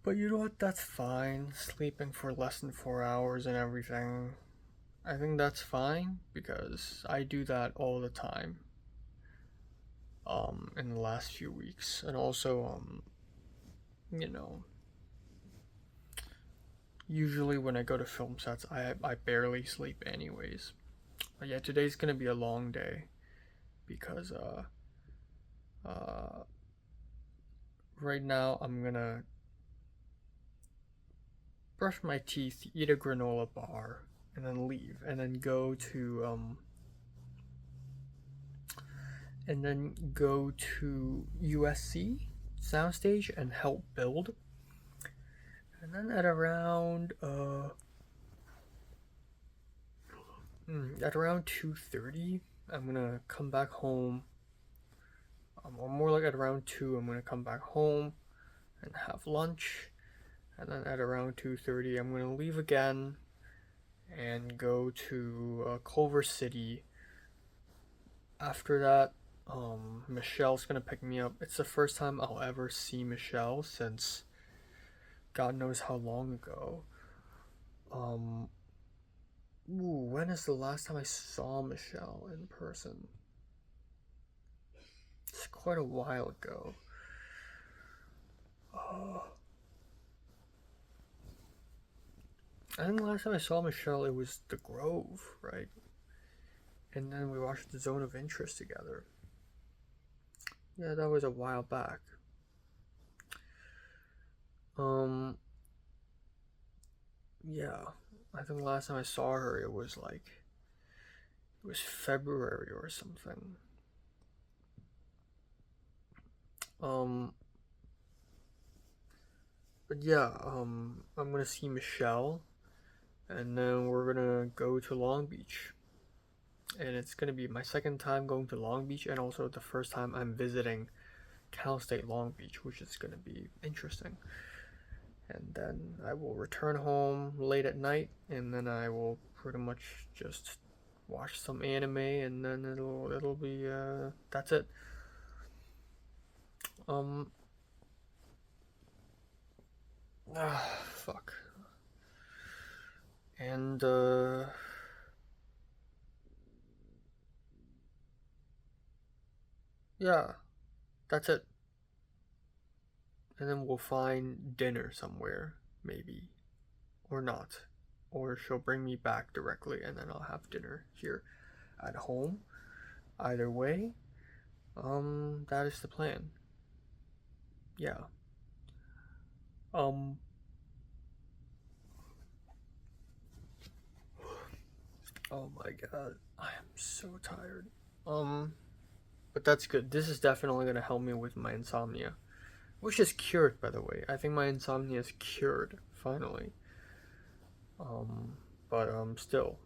Speaker 1: But you know what? That's fine. Sleeping for less than 4 hours and everything. I think that's fine because I do that all the time. In the last few weeks, and also you know, usually when I go to film sets, I barely sleep anyways. But yeah, today's gonna be a long day because right now I'm gonna brush my teeth, eat a granola bar, and then leave, and then go to USC soundstage and help build. And then at around 2:30, I'm gonna come back home. Or more like at around 2, I'm gonna come back home and have lunch. And then at around 2:30, I'm gonna leave again and go to Culver City. After that, Michelle's gonna pick me up. It's the first time I'll ever see Michelle since God knows how long ago. When is the last time I saw Michelle in person? It's quite a while ago. I think the last time I saw Michelle, it was The Grove, right? And then we watched The Zone of Interest together. Yeah, that was a while back. Yeah, I think the last time I saw her, it was February or something. But yeah, I'm gonna see Michelle, and then we're gonna go to Long Beach. And it's gonna be my second time going to Long Beach, and also the first time I'm visiting Cal State Long Beach, which is gonna be interesting. And then I will return home late at night, and then I will pretty much just watch some anime, and then it'll be that's it. Fuck. And yeah, that's it. And then we'll find dinner somewhere, maybe, or not. Or she'll bring me back directly, and then I'll have dinner here at home. Either way, that is the plan. Yeah. Oh my god, I am so tired. But that's good. This is definitely gonna help me with my insomnia, which is cured, by the way. I think my insomnia is cured finally. But still,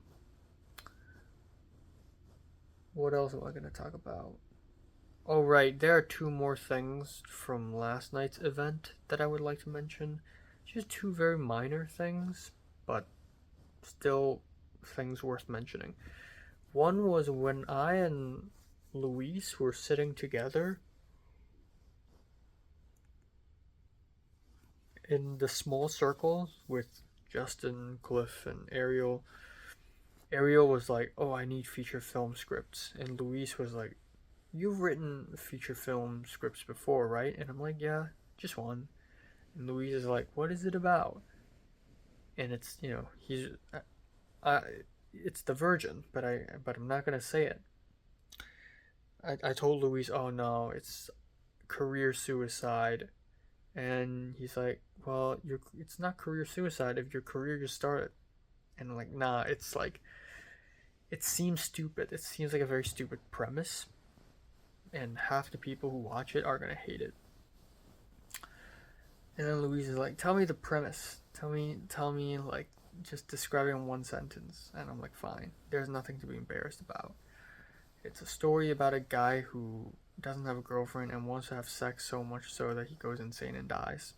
Speaker 1: what else am I gonna talk about? Oh right, there are two more things from last night's event that I would like to mention. Just two very minor things, but still things worth mentioning. One was when I and Luis were sitting together in the small circle with Justin, Cliff, and Ariel. Ariel was like, "Oh, I need feature film scripts," and Luis was like, "You've written feature film scripts before, right?" And I'm like, "Yeah, just one." And Luis is like, "What is it about?" And it's it's The Virgin, but I'm not gonna say it. I told Luis, "Oh no, it's career suicide," and he's like, "Well, it's not career suicide if your career just started." And like, nah, it's like, it seems stupid. It seems like a very stupid premise, and half the people who watch it are gonna hate it. And then Louise is like, "Tell me the premise. Tell me like, just describe it in one sentence." And I'm like, "Fine. There's nothing to be embarrassed about. It's a story about a guy who doesn't have a girlfriend and wants to have sex so much so that he goes insane and dies."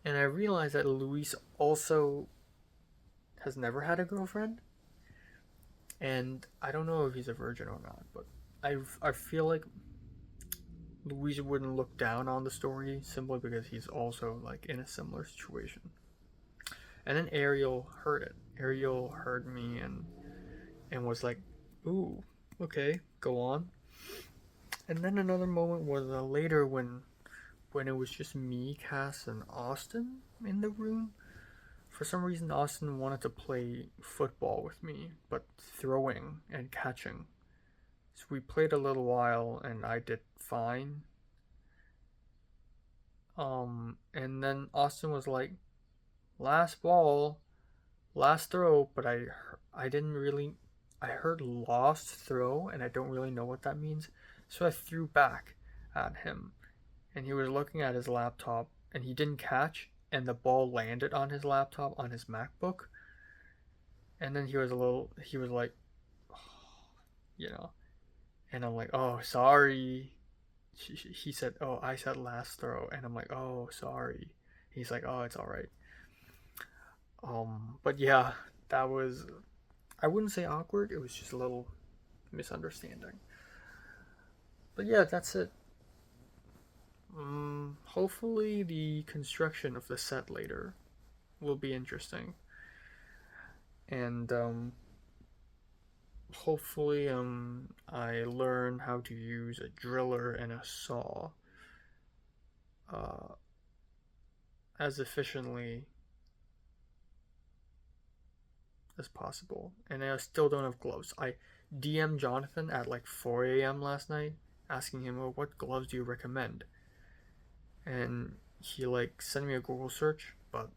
Speaker 1: And I realized that Louise also has never had a girlfriend, and I don't know if he's a virgin or not, but I feel like Louise wouldn't look down on the story simply because he's also like in a similar situation. And then Ariel heard it. Ariel heard me and was like, "Ooh, okay, go on." And then another moment was later when it was just me, Cass, and Austin in the room. For some reason, Austin wanted to play football with me, but throwing and catching. So we played a little while, and I did fine. And then Austin was like, "Last ball, last throw," but I didn't really. I heard lost throw, and I don't really know what that means. So I threw back at him, and he was looking at his laptop, and he didn't catch, and the ball landed on his laptop on his MacBook. And then he was like, you know, and I'm like, "Oh, sorry." He said, "Oh, I said last throw," and I'm like, "Oh, sorry." He's like, "Oh, it's all right." But yeah, that was, I wouldn't say awkward. It was just a little misunderstanding. But yeah, that's it. Hopefully the construction of the set later will be interesting, and hopefully I learn how to use a driller and a saw uh, as efficiently as possible. And I still don't have gloves. I DM'd Jonathan at like 4 a.m. last night, asking him, "Well, what gloves do you recommend?" And he like sent me a Google search, but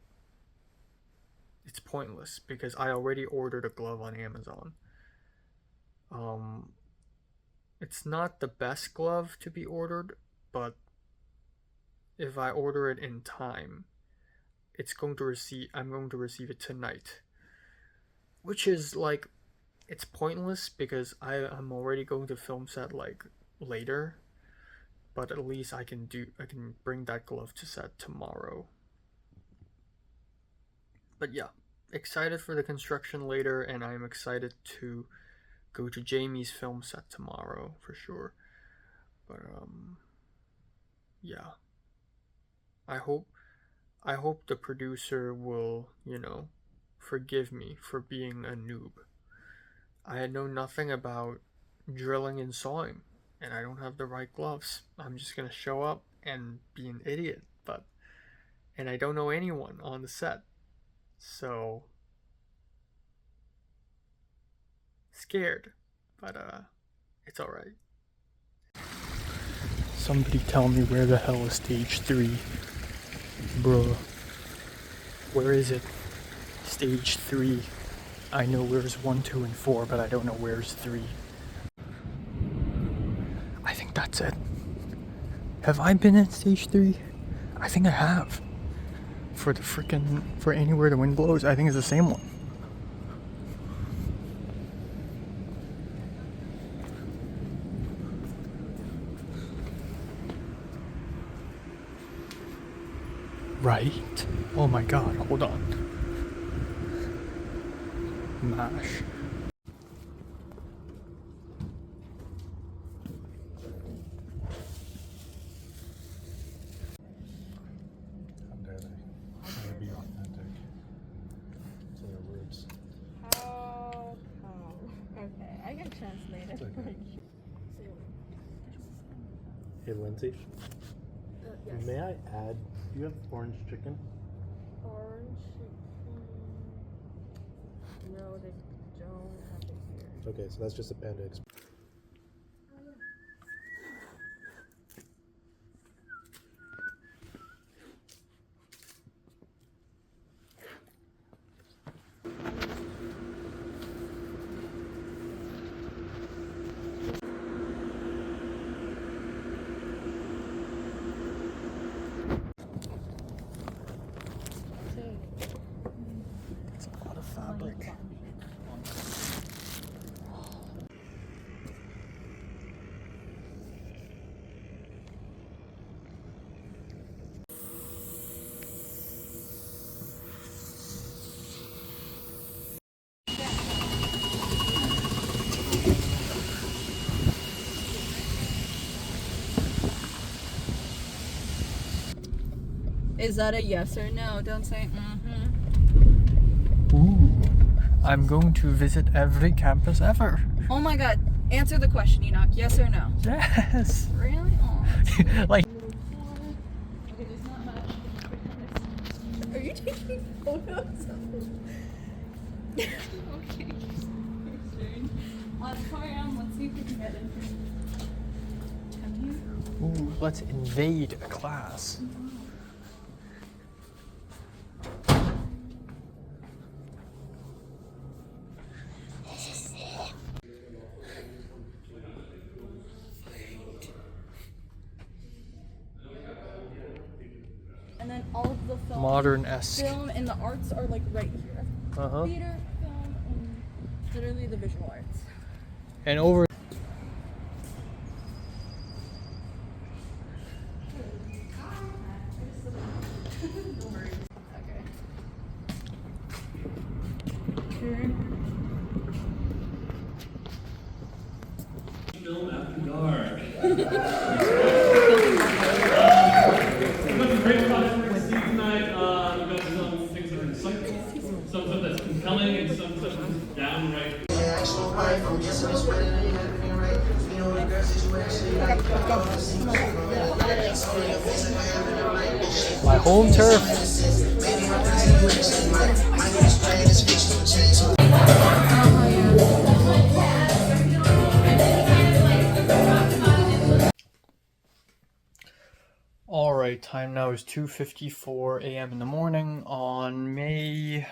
Speaker 1: it's pointless because I already ordered a glove on Amazon. Um, it's not the best glove to be ordered, but if I order it in time, I'm going to receive it tonight, which is like, it's pointless because I'm already going to film set like later, but at least I can bring that glove to set tomorrow. But yeah, excited for the construction later, and I'm excited to go to Jamie's film set tomorrow for sure. But yeah, I hope the producer will, forgive me for being a noob. I know nothing about drilling and sawing, and I don't have the right gloves. I'm just gonna show up and be an idiot, and I don't know anyone on the set, so scared, but it's all right. Somebody tell me where the hell is stage 3, bruh. Where is it? Stage 3. I know where's 1, 2, and 4, but I don't know where's 3. I think that's it. Have I been at stage 3? I think I have. For Anywhere the Wind Blows, I think it's the same one. Right? Oh my god, hold on. MASH.
Speaker 2: How dare they? Trying to be authentic to their roots.
Speaker 3: How come? Okay, I can translate it.
Speaker 2: Okay.
Speaker 4: Hey Lindsay,
Speaker 3: Yes.
Speaker 4: may I add, do you have orange chicken?
Speaker 3: Orange chicken. No, they don't have it here.
Speaker 4: Okay, so that's just a Panda Express.
Speaker 3: Is that a yes or no? Don't say mm-hmm.
Speaker 1: Ooh. I'm going to visit every campus ever.
Speaker 3: Oh my god. Answer the question, Enoch. Yes or no?
Speaker 1: Yes.
Speaker 3: Really? Oh,
Speaker 1: Like.
Speaker 3: okay, there's not much. Are you taking photos? Okay. Auditorium, let's see if we can get in here. Have you?
Speaker 1: Ooh, let's invade a class.
Speaker 3: And then all of the
Speaker 1: Modern-esque.
Speaker 3: film and the arts are like right here.
Speaker 1: Uh-huh.
Speaker 3: Theater, film, and literally the visual arts.
Speaker 1: And over.
Speaker 5: Film after dark. We've got some great content to see tonight. We've got some things that are insightful, some stuff that's compelling, and some stuff that's downright.
Speaker 1: My home turf. Alright, time now is 2:54 a.m. in the morning on May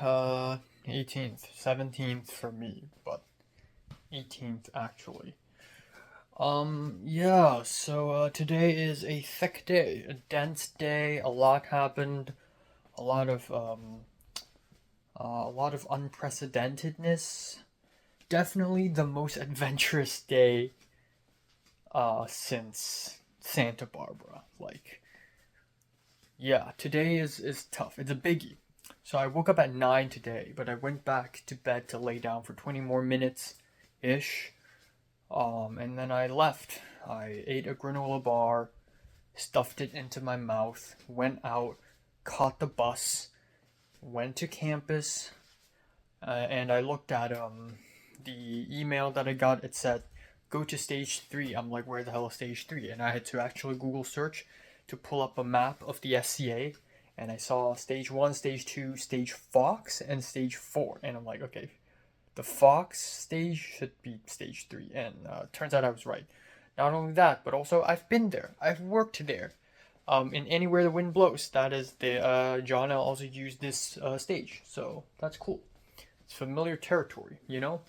Speaker 1: 18th, 17th for me, but 18th actually. Yeah, so today is a thick day, a dense day, a lot happened, a lot of unprecedentedness. Definitely the most adventurous day since Santa Barbara. Like, yeah, today is tough. It's a biggie. So I woke up at 9 today, but I went back to bed to lay down for 20 more minutes-ish. And then I left. I ate a granola bar, stuffed it into my mouth, went out, caught the bus, went to campus, and I looked at the email that I got. It said, go to stage 3. I'm like, where the hell is stage 3? And I had to actually Google search to pull up a map of the SCA, and I saw stage 1, stage 2, stage Fox, and stage 4. And I'm like, okay, the Fox stage should be stage 3. And turns out I was right. Not only that, but also I've been there. I've worked there. In Anywhere the Wind Blows. That is the John L. also used this stage. So that's cool. It's familiar territory, you know?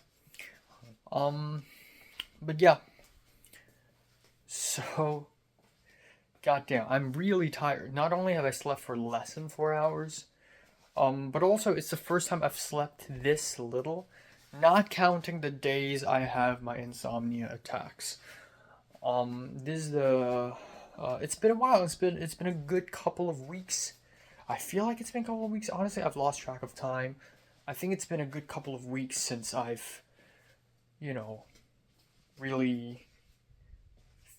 Speaker 1: But yeah. So, goddamn, I'm really tired. Not only have I slept for less than 4 hours, but also it's the first time I've slept this little, not counting the days I have my insomnia attacks. This is the, it's been a while. It's been a good couple of weeks. I feel like it's been a couple of weeks. Honestly, I've lost track of time. I think it's been a good couple of weeks since I've, really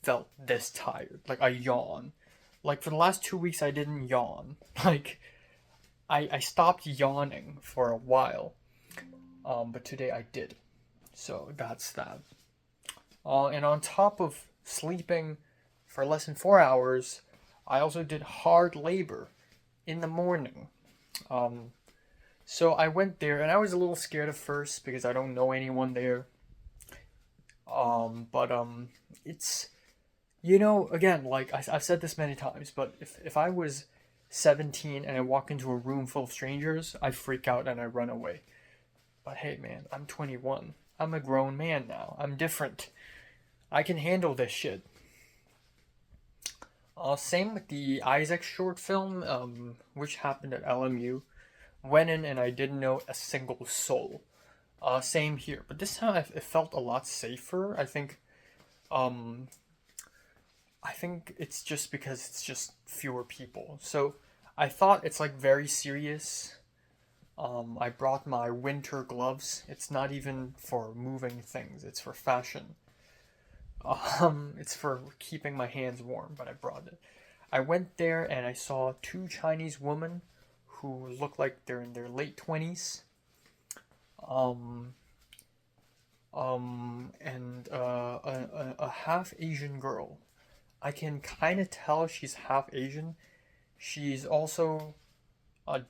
Speaker 1: felt this tired. Like, I yawn. Like, for the last 2 weeks, I didn't yawn. Like, I stopped yawning for a while. But today I did. So, that's that. And on top of sleeping for less than 4 hours, I also did hard labor in the morning. So I went there, and I was a little scared at first because I don't know anyone there. But it's, again, like I've said this many times, but if I was 17 and I walk into a room full of strangers, I freak out and I run away. But hey, man, I'm 21. I'm a grown man now. I'm different. I can handle this shit. Same with the Isaac short film, which happened at LMU. Went in and I didn't know a single soul. Same here, but this time it felt a lot safer. I think it's just because it's just fewer people. So I thought it's like very serious. I brought my winter gloves. It's not even for moving things. It's for fashion. It's for keeping my hands warm, but I brought it. I went there and I saw two Chinese women who look like they're in their late 20s. And a half Asian girl. I can kind of tell she's half Asian. She's also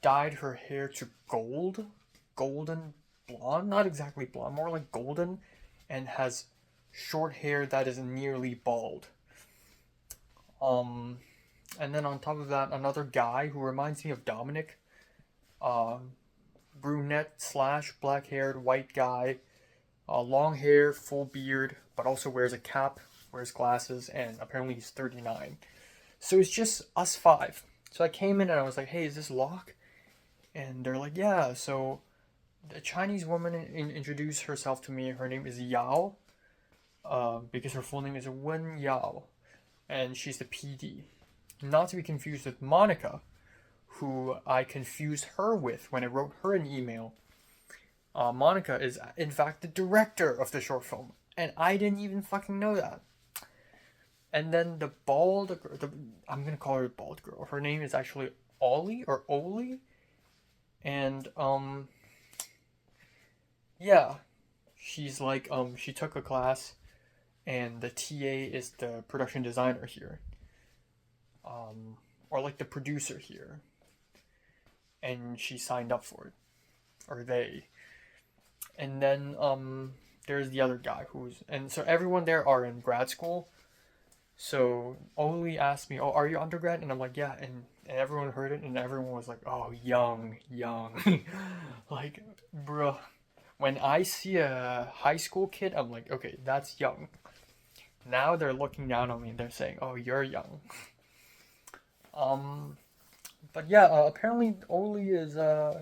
Speaker 1: dyed her hair to golden blonde, not exactly blonde, more like golden, and has short hair that is nearly bald. And then on top of that, another guy who reminds me of Dominic, brunette slash black haired white guy, long hair, full beard, but also wears a cap, wears glasses, and apparently he's 39. So it's just us five. So I came in and I was like, hey, is this Locke? And they're like, yeah. So the Chinese woman introduced herself to me. Her name is Yao, because her full name is Wen Yao, and she's the PD. Not to be confused with Monica, who I confused her with when I wrote her an email. Monica is, in fact, the director of the short film, and I didn't even fucking know that. And then the bald, I'm gonna call her the bald girl. Her name is actually Ollie or Oli, and yeah, she's like she took a class, and the TA is the production designer here, or like the producer here, and she signed up for it, or they. And then there's the other guy and so everyone there are in grad school. So Oli asked me, "Oh, are you undergrad?" And I'm like, "Yeah." And everyone heard it, and everyone was like, "Oh, young." Like, bruh. When I see a high school kid, I'm like, "Okay, that's young." Now they're looking down on me and they're saying, "Oh, you're young." But yeah, apparently Oli is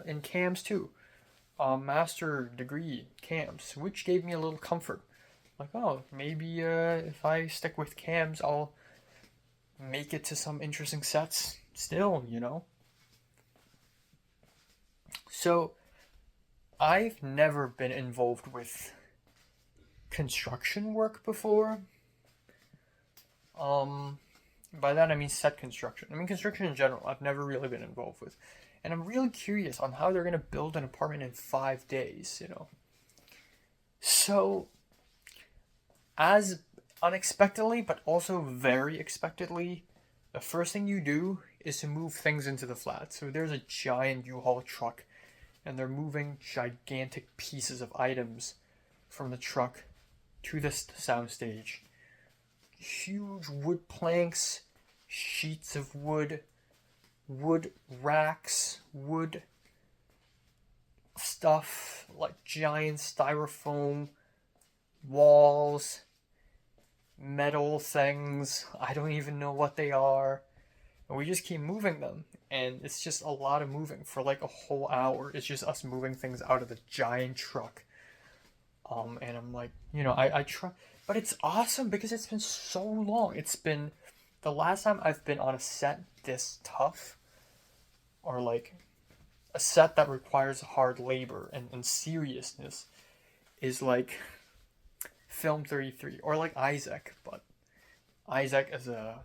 Speaker 1: in CAMS too. Master degree CAMS, which gave me a little comfort. Like, oh, maybe if I stick with CAMS, I'll make it to some interesting sets still, you know? So, I've never been involved with construction work before. By that I mean set construction. I mean construction in general, I've never really been involved with. And I'm really curious on how they're going to build an apartment in 5 days, you know? So, as unexpectedly, but also very expectedly, the first thing you do is to move things into the flat. So there's a giant U-Haul truck, and they're moving gigantic pieces of items from the truck to the soundstage. Huge wood planks, sheets of wood racks, wood stuff, like giant styrofoam walls, metal things. I don't even know what they are. And we just keep moving them. And it's just a lot of moving for like a whole hour. It's just us moving things out of the giant truck. And I'm like, you know, I try, but it's awesome because it's been so long. It's been the last time I've been on a set this tough, or like a set that requires hard labor and seriousness, is like Film 33 or like Isaac. But Isaac is a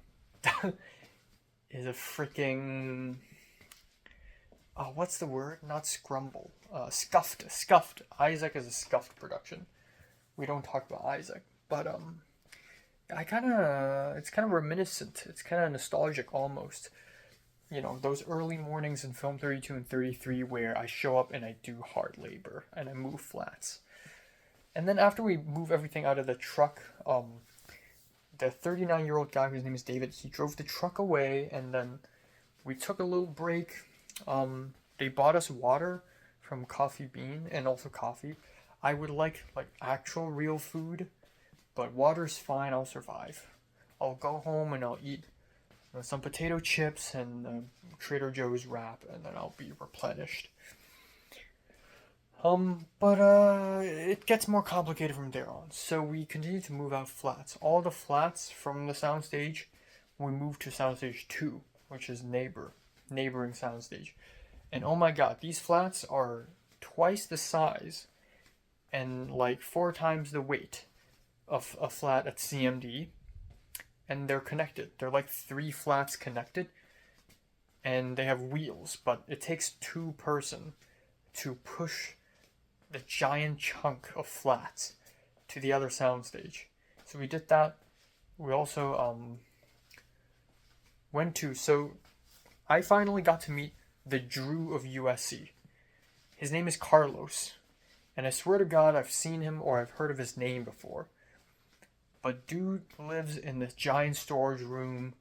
Speaker 1: is a freaking what's the word? Not scrumble. Scuffed. Isaac is a scuffed production. We don't talk about Isaac, but it's kind of reminiscent. It's kind of nostalgic almost. You know, those early mornings in Film 32 and 33 where I show up and I do hard labor and I move flats. And then after we move everything out of the truck, the 39-year-old guy whose name is David, he drove the truck away, and then we took a little break. They bought us water from Coffee Bean and also coffee. I would like actual real food, but water's fine, I'll survive. I'll go home and I'll eat some potato chips and Trader Joe's wrap, and then I'll be replenished. But it gets more complicated from there on. So we continue to move out flats. All the flats from the soundstage, we move to soundstage 2, which is neighboring soundstage. And oh my god, these flats are twice the size and like 4 times the weight of a flat at CMD. and they're connected. They're like 3 flats connected, and they have wheels, but it takes 2 person to push the giant chunk of flats to the other soundstage. So we did that. We also so I finally got to meet the Drew of USC. His name is Carlos, and I swear to God I've seen him or I've heard of his name before. But dude lives in this giant storage room,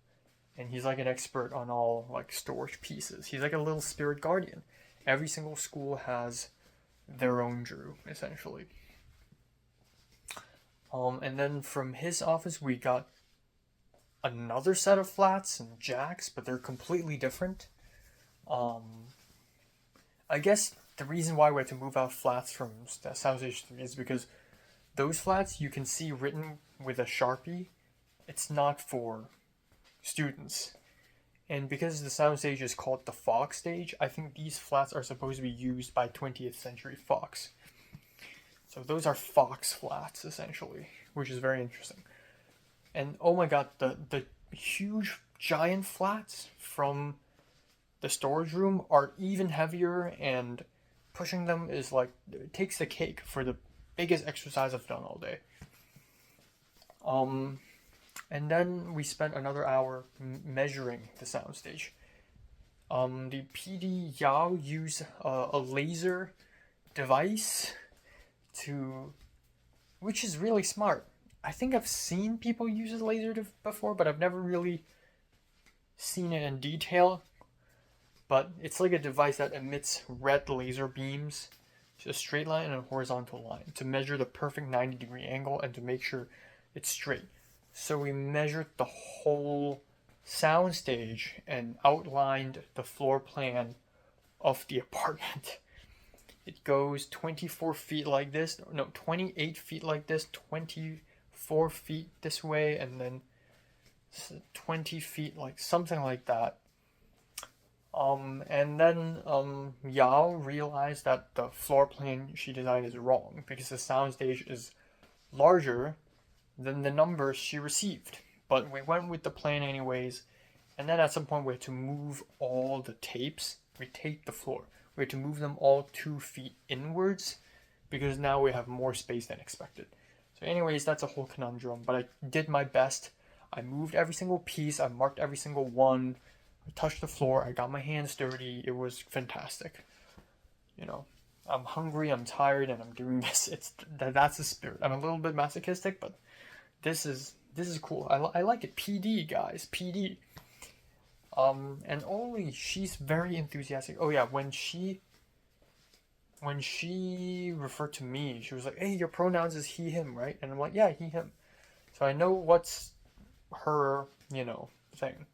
Speaker 1: and he's like an expert on all like storage pieces. He's like a little spirit guardian. Every single school has their own Drew, essentially. And then from his office we got another set of flats and jacks, but they're completely different. I guess the reason why we had to move out flats from Soundstage 3 is because those flats you can see written with a Sharpie. It's not for students. And because the soundstage is called the Fox stage, I think these flats are supposed to be used by 20th Century Fox. So those are Fox flats, essentially, which is very interesting. And oh my god, the huge giant flats from the storage room are even heavier, and pushing them is like, it takes the cake for the biggest exercise I've done all day. And then we spent another hour measuring the soundstage. The PD Yao used a laser device which is really smart. I think I've seen people use a laser before, but I've never really seen it in detail. But it's like a device that emits red laser beams to a straight line and a horizontal line to measure the perfect 90-degree angle and to make sure it's straight. So we measured the whole soundstage and outlined the floor plan of the apartment. It goes 24 feet like this, no, 28 feet like this, 24 feet this way, and then 20 feet like something like that. And then Yao realized that the floor plan she designed is wrong because the soundstage is larger than the numbers she received. But we went with the plan anyways, and then at some point we had to move all the tapes. We taped the floor. We had to move them all 2 feet inwards because now we have more space than expected. So anyways, that's a whole conundrum, but I did my best. I moved every single piece. I marked every single one. I touched the floor. I got my hands dirty. It was fantastic. You know, I'm hungry, I'm tired, and I'm doing this. That's the spirit. I'm a little bit masochistic, but this is cool. I like it. PD, guys. PD. And only she's very enthusiastic. Oh yeah, when she referred to me, she was like, "Hey, your pronouns is he, him, right?" And I'm like, "Yeah, he, him." So I know what's her, thing.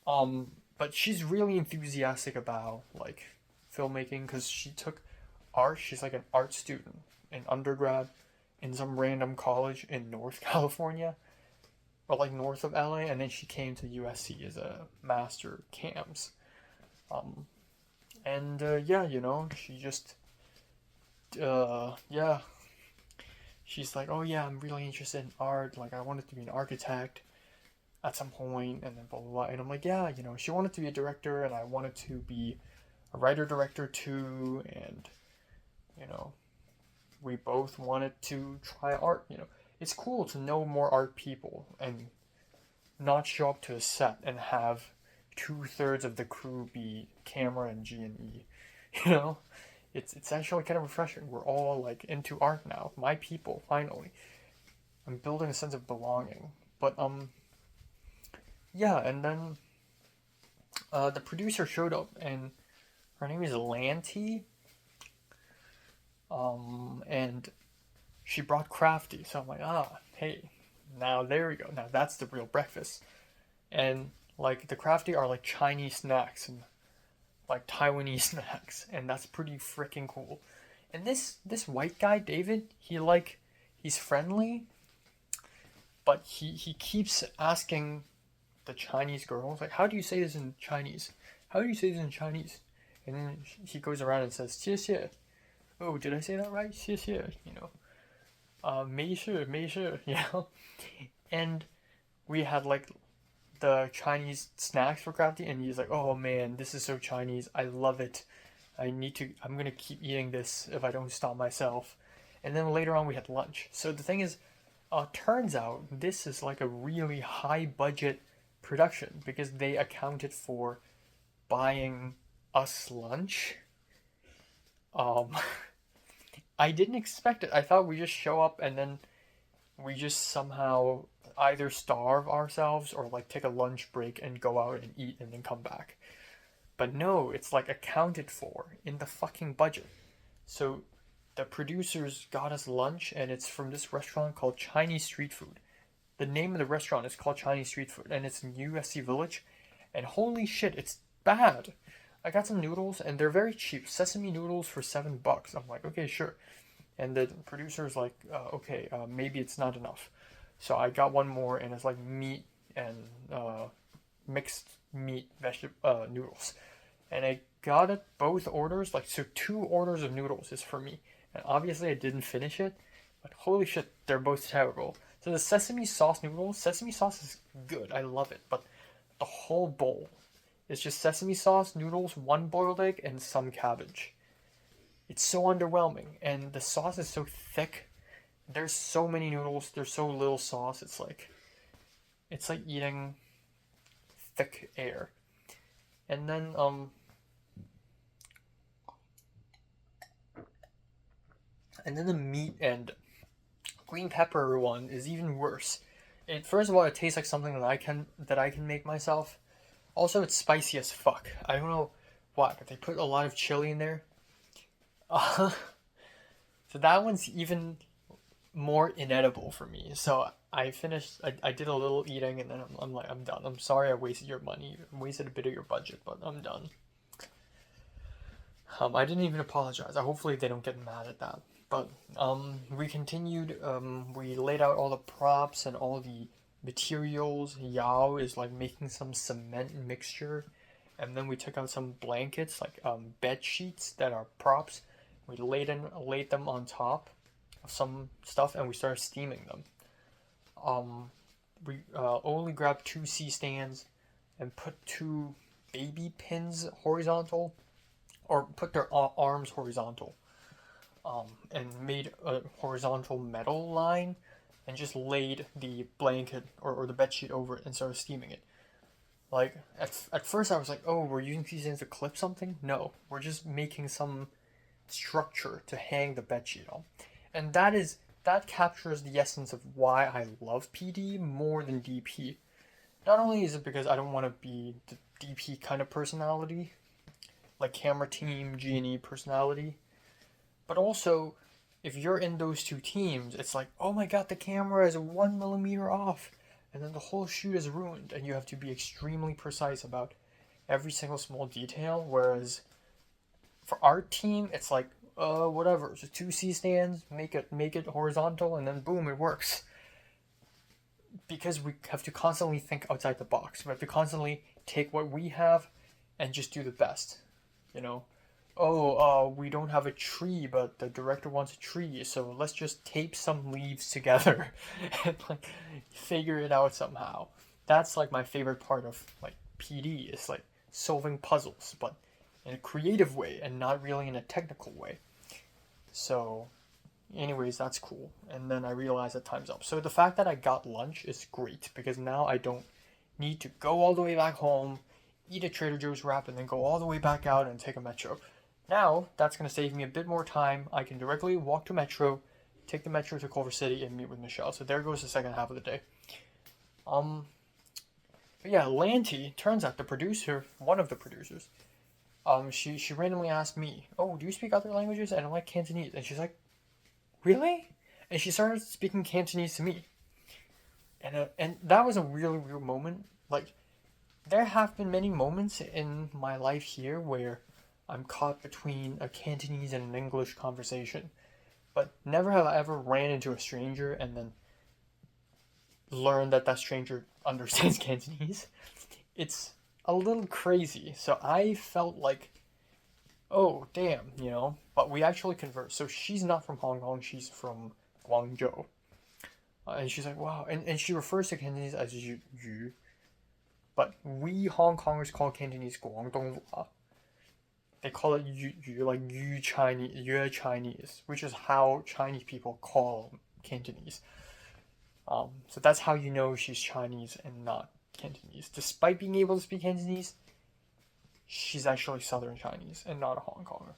Speaker 1: But she's really enthusiastic about like filmmaking because she took art. She's like an art student in undergrad in some random college in North California, or like north of LA, and then she came to USC as a master cams. She just she's like, "Oh yeah, I'm really interested in art, like I wanted to be an architect at some point," and then blah blah blah. And I'm like, yeah, she wanted to be a director and I wanted to be a writer director too, and we both wanted to try art. It's cool to know more art people and not show up to a set and have 2/3 of the crew be camera and G&E. It's actually kind of refreshing. We're all like into art now. My people, finally. I'm building a sense of belonging. But yeah, and then the producer showed up, and her name is Lanty. And she brought Crafty, so I'm like, hey, now there we go. Now that's the real breakfast. And like the Crafty are like Chinese snacks and like Taiwanese snacks, and that's pretty freaking cool. And this white guy, David, he's friendly, but he keeps asking the Chinese girls, like, how do you say this in Chinese? How do you say this in Chinese? And then he goes around and says, 谢谢. Oh, did I say that right? 谢谢, 没事, 没事, And we had like the Chinese snacks for crafty, and he's like, "Oh man, this is so Chinese. I love it. I'm gonna keep eating this if I don't stop myself." And then later on, we had lunch. So the thing is, turns out this is like a really high budget production because they accounted for buying us lunch. Um, I didn't expect it. I thought we just show up and then we just somehow either starve ourselves or like take a lunch break and go out and eat and then come back. But no, it's like accounted for in the fucking budget. So the producers got us lunch and it's from this restaurant called Chinese Street Food. The name of the restaurant is called Chinese Street Food and it's in USC Village. And holy shit, it's bad. I got some noodles and they're very cheap. Sesame noodles for $7. I'm like, okay, sure. And the producer's like, okay, maybe it's not enough. So I got one more, and it's like meat and mixed meat vegetable noodles. And I got it both orders, like so 2 orders of noodles is for me. And obviously I didn't finish it, but holy shit, they're both terrible. So the sesame sauce noodles, sesame sauce is good, I love it, but the whole bowl is just sesame sauce, noodles, 1 boiled egg, and some cabbage. It's so underwhelming, and the sauce is so thick. There's so many noodles, there's so little sauce. It's like eating thick air. And then the meat and green pepper one is even worse. First of all, it tastes like something that I can make myself. Also, it's spicy as fuck. I don't know why, but they put a lot of chili in there. So that one's even more inedible for me. So I finished. I did a little eating, and then I'm like, I'm done. I'm sorry I wasted your money, wasted a bit of your budget, but I'm done. I didn't even apologize. Hopefully they don't get mad at that. But we continued. We laid out all the props and all the materials. Yao is like making some cement mixture, and then we took out some blankets, like bed sheets that are props. We laid them on top of some stuff, and we started steaming them. We only grabbed 2 C-stands and put 2 baby pins horizontal, or put their arms horizontal, and made a horizontal metal line, and just laid the blanket or the bed sheet over it and started steaming it. Like at first I was like, oh, we're using C-stands to clip something? No, we're just making some structure to hang the bedsheet on. And that captures the essence of why I love PD more than DP. Not only is it because I don't want to be the DP kind of personality, like camera team, G&E personality, but also if you're in those 2 teams, it's like, oh my god, the camera is 1 millimeter off, and then the whole shoot is ruined, and you have to be extremely precise about every single small detail, whereas for our team, it's like, whatever. So 2 C-stands, make it horizontal, and then boom, it works. Because we have to constantly think outside the box. We have to constantly take what we have and just do the best. You know? We don't have a tree, but the director wants a tree, so let's just tape some leaves together and like figure it out somehow. That's like my favorite part of like PD, is like solving puzzles, but in a creative way and not really in a technical way. So anyways, that's cool. And then I realized that time's up. So the fact that I got lunch is great, because now I don't need to go all the way back home, eat a Trader Joe's wrap, and then go all the way back out and take a metro. Now that's going to save me a bit more time. I can directly walk to metro, take the metro to Culver City, and meet with Michelle. So there goes the second half of the day. But yeah, Lanty, turns out the producer, one of the producers, she randomly asked me, oh, do you speak other languages? And I'm like, Cantonese. And she's like, really? And she started speaking Cantonese to me. And that was a really real moment. Like, there have been many moments in my life here where I'm caught between a Cantonese and an English conversation. But never have I ever ran into a stranger and then learned that stranger understands Cantonese. It's a little crazy. So I felt like, oh, damn, you know. But we actually converse. So she's not from Hong Kong. She's from Guangzhou. And she's like, wow. And she refers to Cantonese as yu, yu. But we Hong Kongers call Cantonese Guangdonghua. They call it yu, like yu Chinese, which is how Chinese people call Cantonese. So that's how you know she's Chinese and not Cantonese. Despite being able to speak Cantonese, she's actually Southern Chinese and not a Hong Konger.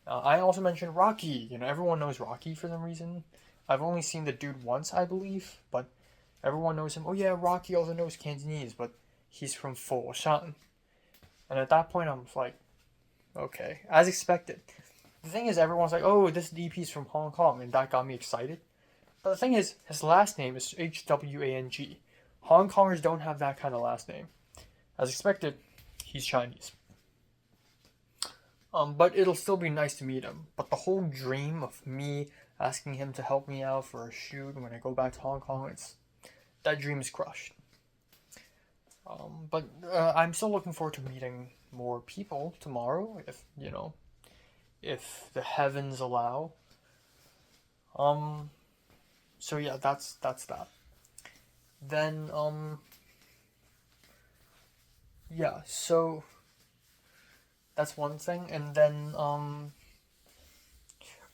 Speaker 1: I also mentioned Rocky. Everyone knows Rocky for some reason. I've only seen the dude once, I believe, but everyone knows him. Oh yeah, Rocky also knows Cantonese, but he's from Foshan. And at that point, I'm like, okay, as expected. The thing is, everyone's like, oh, this DP's from Hong Kong, and that got me excited. But the thing is, his last name is Hwang. Hong Kongers don't have that kind of last name. As expected, he's Chinese. But it'll still be nice to meet him. But the whole dream of me asking him to help me out for a shoot when I go back to Hong Kong, that dream is crushed. But I'm still looking forward to meeting more people tomorrow, if the heavens allow. So yeah, that's that. Then yeah, so that's one thing, and then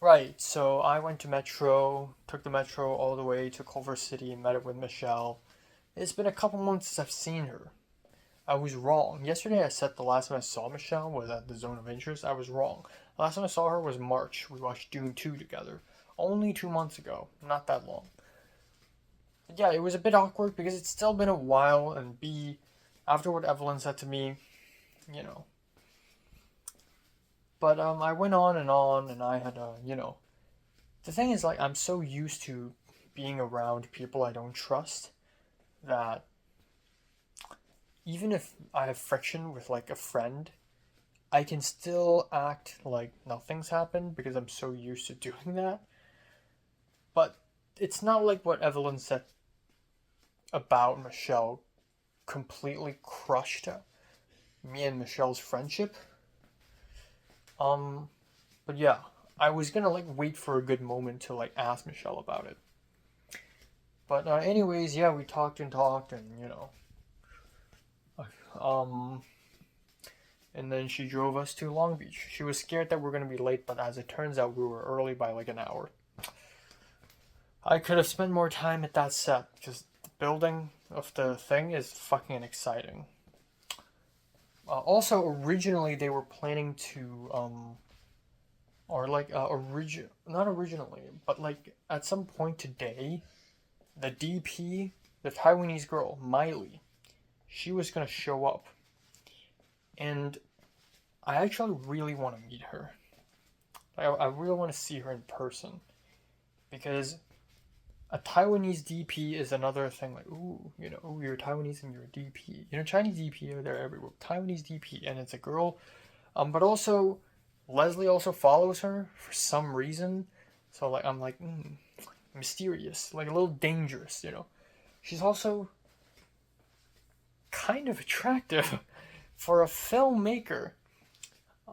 Speaker 1: right, so I went to Metro, took the Metro all the way to Culver City and met up with Michelle. It's been a couple months since I've seen her. I was wrong. Yesterday I said the last time I saw Michelle was at the Zone of Interest. I was wrong. The last time I saw her was March. We watched Dune 2 together. Only 2 months ago. Not that long. But yeah, it was a bit awkward because it's still been a while, and B, after what Evelyn said to me, But I went on, and I had the thing is, like, I'm so used to being around people I don't trust that even if I have friction with, like, a friend, I can still act like nothing's happened because I'm so used to doing that. But it's not like what Evelyn said about Michelle completely crushed me and Michelle's friendship. But yeah, I was gonna, like, wait for a good moment to, like, ask Michelle about it. But anyways, yeah, we talked, and and then she drove us to Long Beach. She was scared that we were gonna be late, but as it turns out, we were early by like an hour. I could have spent more time at that set, because the building of the thing is fucking exciting. Also, originally they were planning to, not originally, but like at some point today, the DP, the Taiwanese girl, Miley, she was gonna show up. And I actually really want to meet her. I really want to see her in person. Because a Taiwanese DP is another thing, like, you're Taiwanese and you're a DP. Chinese DP are there everywhere. Taiwanese DP, and it's a girl. But also, Leslie also follows her for some reason. So, like, I'm like, mysterious. Like, a little dangerous, She's also kind of attractive for a filmmaker.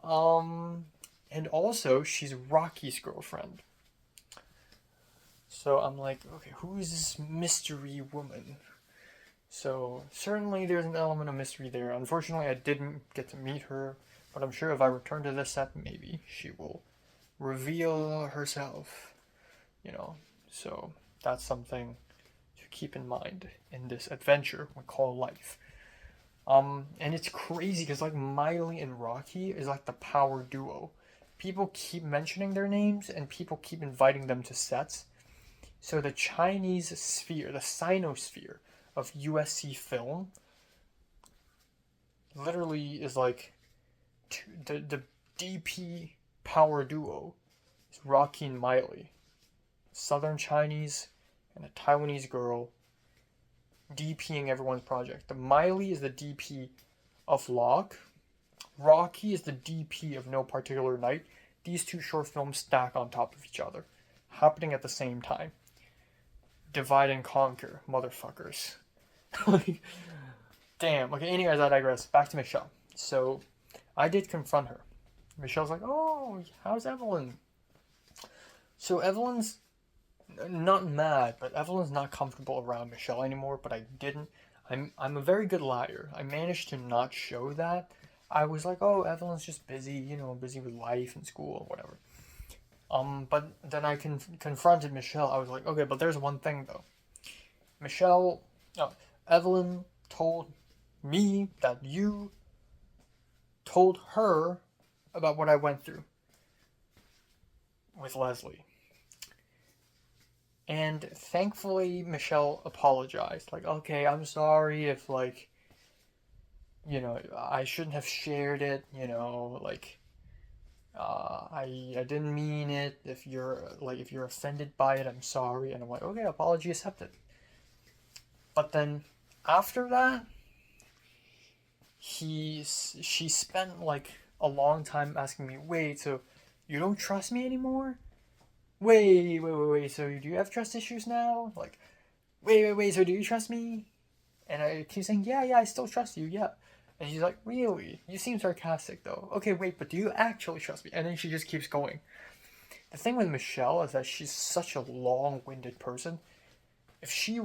Speaker 1: And also, she's Rocky's girlfriend. So I'm like, okay, who is this mystery woman? So certainly there's an element of mystery there. Unfortunately, I didn't get to meet her, but I'm sure if I return to this set, maybe she will reveal herself, So that's something to keep in mind in this adventure we call life. And it's crazy because, like, Miley and Rocky is like the power duo. People keep mentioning their names and people keep inviting them to sets. So the Chinese sphere, the Sinosphere of USC film, literally is like the DP power duo is Rocky and Miley. Southern Chinese and a Taiwanese girl DPing everyone's project. The Miley is the DP of Log. Rocky is the DP of No Particular Night. These two short films stack on top of each other, happening at the same time. Divide and conquer, motherfuckers. Damn. Okay, anyways, I digress. Back to Michelle. So, I did confront her. Michelle's like, oh, how's Evelyn? So, Evelyn's not mad, but Evelyn's not comfortable around Michelle anymore, but I didn't. I'm a very good liar. I managed to not show that. I was like, oh, Evelyn's just busy, you know, busy with life and school or whatever. But then I confronted Michelle. I was like, okay, but there's one thing though. Michelle, Evelyn told me that you told her about what I went through with Leslie. And thankfully, Michelle apologized. Like, okay, I'm sorry if, like, you know, I shouldn't have shared it, you know, like, I didn't mean it. If you're offended by it, I'm sorry. And I'm like, okay, apology accepted. But then after that, she spent like a long time asking me, wait, so you don't trust me anymore? Wait, so do you have trust issues now? Like, wait, so do you trust me? And I keep saying, yeah, I still trust you, yeah. And she's like, really? You seem sarcastic though. Okay, wait, but do you actually trust me? And then she just keeps going. The thing with Michelle is that she's such a long-winded person. If she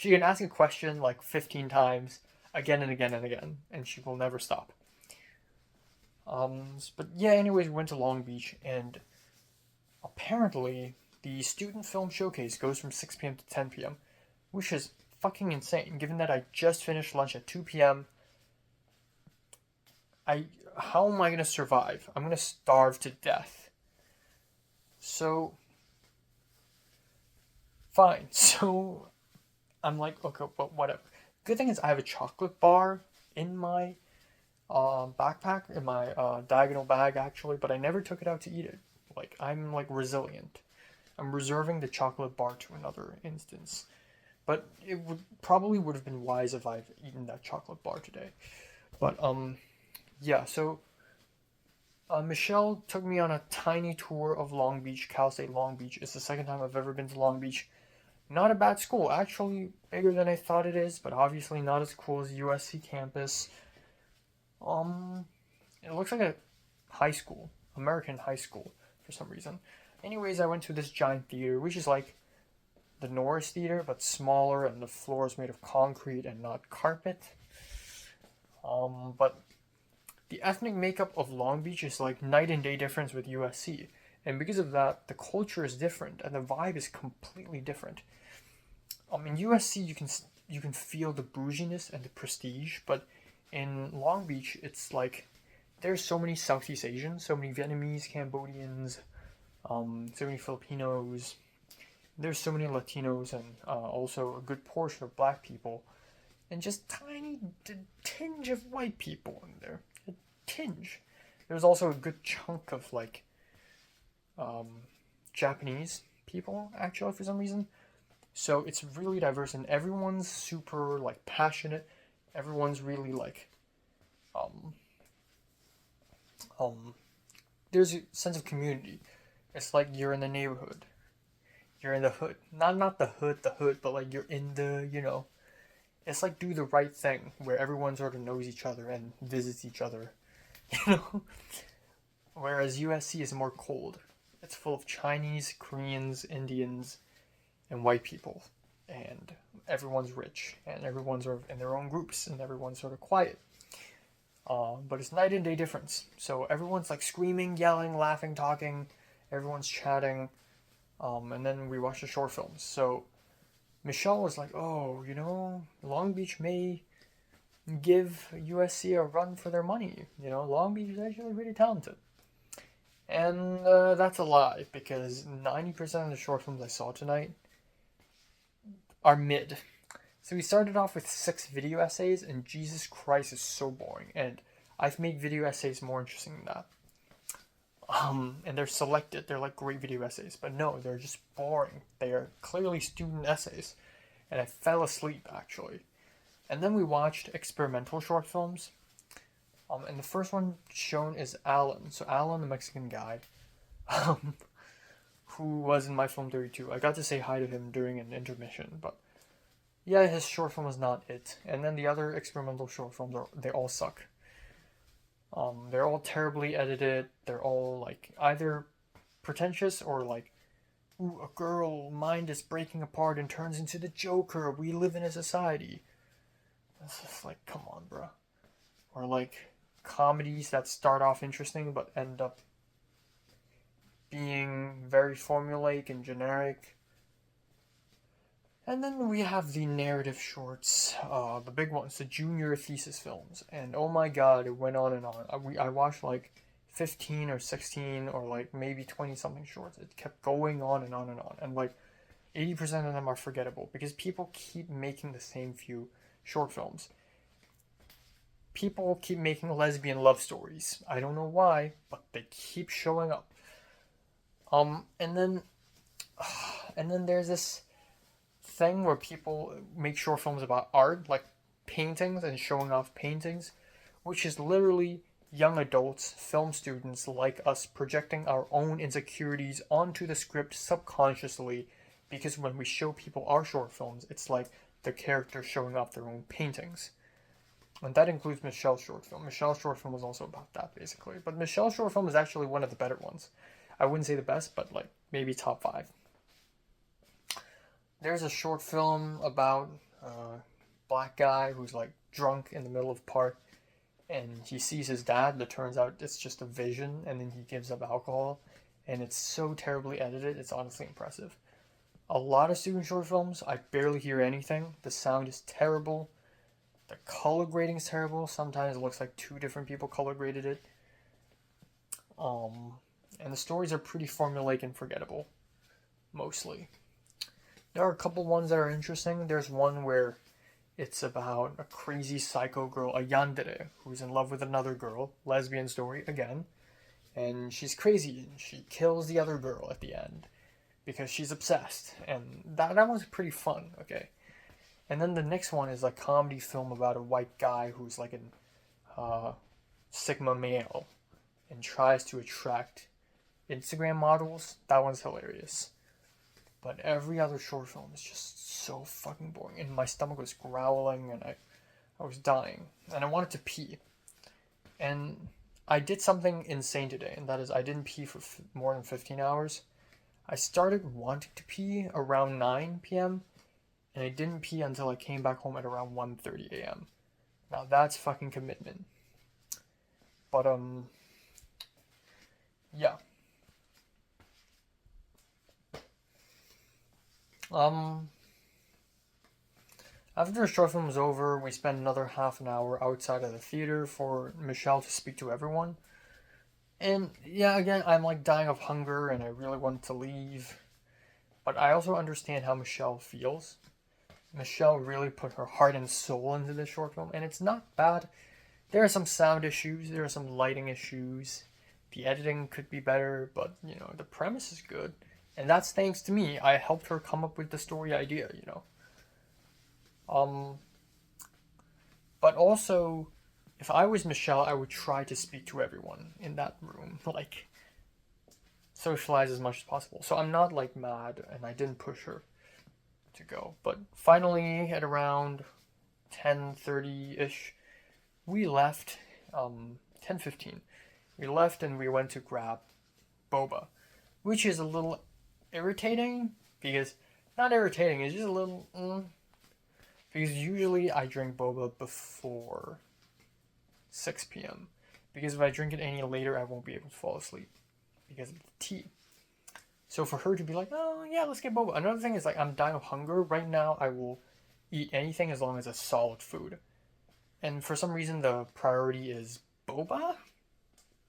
Speaker 1: can ask a question like 15 times, again and again and again, and she will never stop. But yeah, anyways, we went to Long Beach, and apparently the student film showcase goes from 6 p.m. to 10 p.m., which is fucking insane, given that I just finished lunch at 2 p.m. How am I gonna survive? I'm gonna starve to death. So, fine. So, I'm like, okay, but whatever. Good thing is I have a chocolate bar in my backpack, in my diagonal bag actually, but I never took it out to eat it. Like, I'm like resilient. I'm reserving the chocolate bar to another instance. But it probably would have been wise if I've eaten that chocolate bar today. But yeah, so Michelle took me on a tiny tour of Long Beach, Cal State Long Beach. It's the second time I've ever been to Long Beach. Not a bad school, actually bigger than I thought it is, but obviously not as cool as USC campus. It looks like a high school, American high school for some reason. Anyways, I went to this giant theater, which is like the Norris Theater, but smaller, and the floor is made of concrete and not carpet. But the ethnic makeup of Long Beach is like night and day difference with USC. And because of that, the culture is different, and the vibe is completely different. In USC, you can feel the bouginess and the prestige, but in Long Beach, it's like there's so many Southeast Asians, so many Vietnamese, Cambodians, so many Filipinos. There's so many Latinos, and also a good portion of Black people, and just tiny tinge of white people in there. A tinge. There's also a good chunk of like Japanese people actually for some reason. So it's really diverse, and everyone's super like passionate. Everyone's really like there's a sense of community. It's like you're in the neighborhood. You're in the hood. Not the hood, but like you're in the, you know, it's like do the right thing where everyone sort of knows each other and visits each other. You know? Whereas USC is more cold. It's full of Chinese, Koreans, Indians, and white people, and everyone's rich, and everyone's sort of in their own groups, and everyone's sort of quiet. But it's night and day difference. So everyone's like screaming, yelling, laughing, talking. Everyone's chatting, and then we watch the short films. So Michelle was like, "Oh, you know, Long Beach may give USC a run for their money. You know, Long Beach is actually really talented." And that's a lie, because 90% of the short films I saw tonight are mid. So we started off with 6 video essays, and Jesus Christ, is so boring. And I've made video essays more interesting than that. And they're selected. They're like great video essays. But no, they're just boring. They are clearly student essays. And I fell asleep, actually. And then we watched experimental short films. And the first one shown is Alan. So Alan, the Mexican guy, who was in my film 32. I got to say hi to him during an intermission, but yeah, his short film was not it. And then the other experimental short films, they all suck. They're all terribly edited. They're all like either pretentious or like ooh, a girl mind is breaking apart and turns into the Joker. We live in a society. It's just like, come on, bro. Or like comedies that start off interesting but end up being very formulaic and generic. And then we have the narrative shorts, the big ones, the junior thesis films. And oh my god, it went on and on. I watched like 15 or 16 or like maybe 20 something shorts. It kept going on and on and on. And like 80% of them are forgettable because people keep making the same few short films. People keep making lesbian love stories. I don't know why, but they keep showing up. And then there's this thing where people make short films about art, like paintings and showing off paintings, which is literally young adults, film students like us projecting our own insecurities onto the script subconsciously, because when we show people our short films, it's like the characters showing off their own paintings. And that includes Michelle's short film. Michelle's short film was also about that, basically. But Michelle's short film is actually one of the better ones. I wouldn't say the best, but like maybe top 5. There's a short film about a black guy who's like drunk in the middle of a park, and he sees his dad, but it turns out it's just a vision, and then he gives up alcohol, and it's so terribly edited, it's honestly impressive. A lot of student short films, I barely hear anything. The sound is terrible. The color grading is terrible. Sometimes it looks like 2 different people color graded it. And the stories are pretty formulaic and forgettable, mostly. There are a couple ones that are interesting. There's one where it's about a crazy psycho girl, a yandere, who's in love with another girl. Lesbian story, again. And she's crazy, and she kills the other girl at the end because she's obsessed. And that one's pretty fun, okay? And then the next one is a comedy film about a white guy who's like an Sigma male and tries to attract Instagram models. That one's hilarious. But every other short film is just so fucking boring. And my stomach was growling and I was dying. And I wanted to pee. And I did something insane today. And that is I didn't pee for more than 15 hours. I started wanting to pee around 9 p.m. And I didn't pee until I came back home at around 1:30 a.m. Now that's fucking commitment. But, yeah. After the short film was over, we spent another half an hour outside of the theater for Michelle to speak to everyone. And yeah, again, I'm like dying of hunger and I really want to leave. But I also understand how Michelle feels. Michelle really put her heart and soul into this short film, and it's not bad. There are some sound issues, there are some lighting issues. The editing could be better, but, you know, the premise is good. And that's thanks to me. I helped her come up with the story idea, you know. But also, if I was Michelle, I would try to speak to everyone in that room. Like, socialize as much as possible. So I'm not, like, mad, and I didn't push her to go. But finally, at around 10:30-ish, we left, 10:15. We left and we went to grab boba, which is a little irritating, because, not irritating, it's just a little, because usually I drink boba before 6 p.m. Because if I drink it any later, I won't be able to fall asleep because of the tea. So for her to be like, oh yeah, let's get boba. Another thing is, like, I'm dying of hunger. Right now, I will eat anything as long as it's solid food. And for some reason, the priority is boba?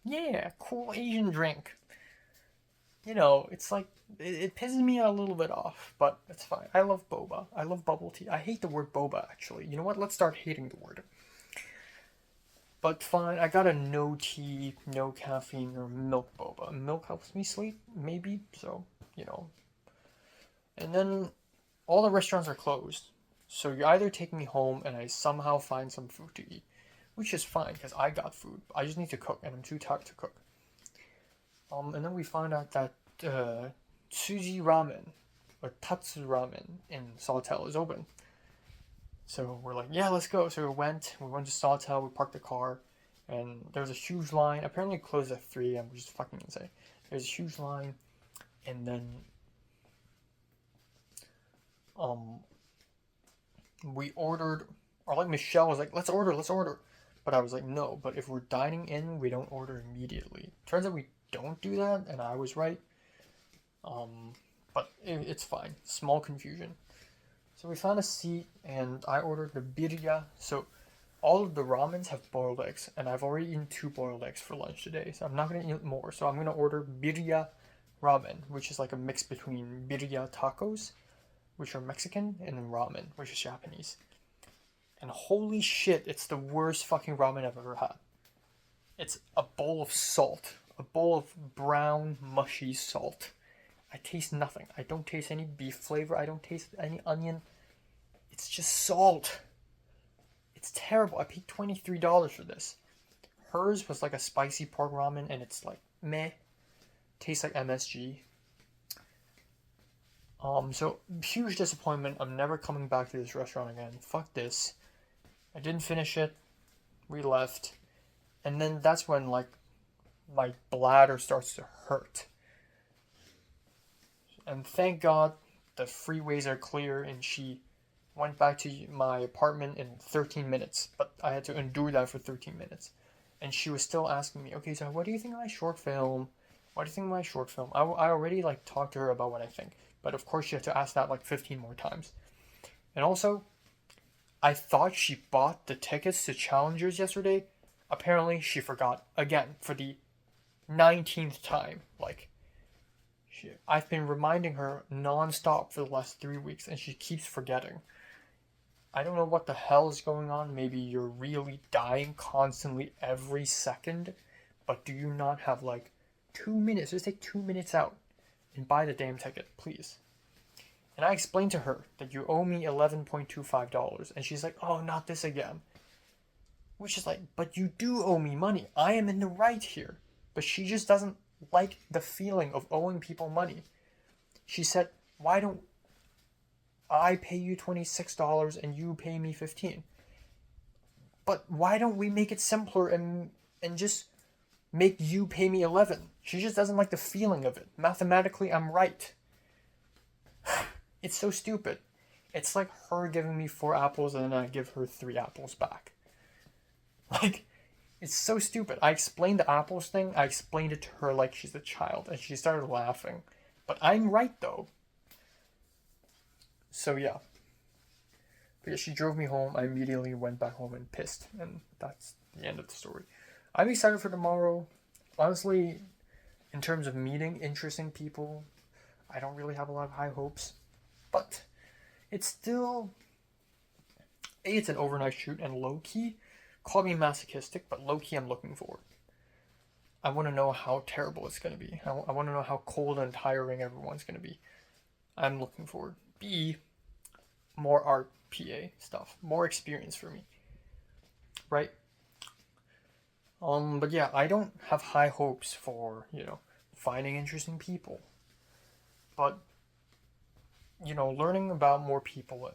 Speaker 1: Yeah, cool Asian drink. You know, it's like, it pisses me a little bit off, but it's fine. I love boba. I love bubble tea. I hate the word boba, actually. You know what? Let's start hating the word. But fine, I got a no tea, no caffeine, or milk boba. Milk helps me sleep, maybe, so, you know. And then all the restaurants are closed. So you're either taking me home and I somehow find some food to eat, which is fine, because I got food. I just need to cook, and I'm too tired to cook. And then we found out that Tsuji Ramen, or Tatsu Ramen in Sawtell is open. So we're like, yeah, let's go. So we went to Sawtell, we parked the car, and there was a huge line. Apparently it closed at 3 a.m., which is fucking insane. There's a huge line, and then we ordered, or like Michelle was like, let's order. But I was like, no, but if we're dining in, we don't order immediately. Turns out we don't do that, and I was right. But it's fine. Small confusion. So we found a seat, and I ordered the birria. So all of the ramens have boiled eggs, and I've already eaten 2 boiled eggs for lunch today, so I'm not going to eat more. So I'm going to order birria ramen, which is like a mix between birria tacos, which are Mexican, and then ramen, which is Japanese. And holy shit, it's the worst fucking ramen I've ever had. It's a bowl of salt. A bowl of brown, mushy salt. I taste nothing. I don't taste any beef flavor. I don't taste any onion. It's just salt. It's terrible. I paid $23 for this. Hers was like a spicy pork ramen, and it's like meh. Tastes like MSG. So huge disappointment. I'm never coming back to this restaurant again. Fuck this. I didn't finish it. We left. And then that's when like my bladder starts to hurt. And thank God the freeways are clear, and she went back to my apartment in 13 minutes. But I had to endure that for 13 minutes. And she was still asking me, okay, so what do you think of my short film? What do you think of my short film? I already like talked to her about what I think. But of course she had to ask that like 15 more times. And also, I thought she bought the tickets to Challengers yesterday. Apparently she forgot again for the 19th time. Like, I've been reminding her non-stop for the last 3 weeks, and she keeps forgetting. I don't know what the hell is going on. Maybe you're really dying constantly every second, but do you not have like 2 minutes? Just take 2 minutes out and buy the damn ticket, please. And I explained to her that you owe me $11.25, and she's like, oh, not this again. Which is like, but you do owe me money. I am in the right here. But she just doesn't like the feeling of owing people money. She said, why don't I pay you $26 and you pay me $15? But why don't we make it simpler and just make you pay me $11? She just doesn't like the feeling of it. Mathematically, I'm right. It's so stupid. It's like her giving me 4 apples and then I give her 3 apples back. Like, it's so stupid. I explained the apples thing. I explained it to her like she's a child, and she started laughing. But I'm right, though. So, yeah. But yeah, she drove me home. I immediately went back home and pissed. And that's the end of the story. I'm excited for tomorrow. Honestly, in terms of meeting interesting people, I don't really have a lot of high hopes. But it's still... it's an overnight shoot, and low-key... call me masochistic, but low-key I'm looking forward. I want to know how terrible it's going to be. I want to know how cold and tiring everyone's going to be. I'm looking forward. B, more art PA stuff. More experience for me. Right? But yeah, I don't have high hopes for, finding interesting people. But, learning about more people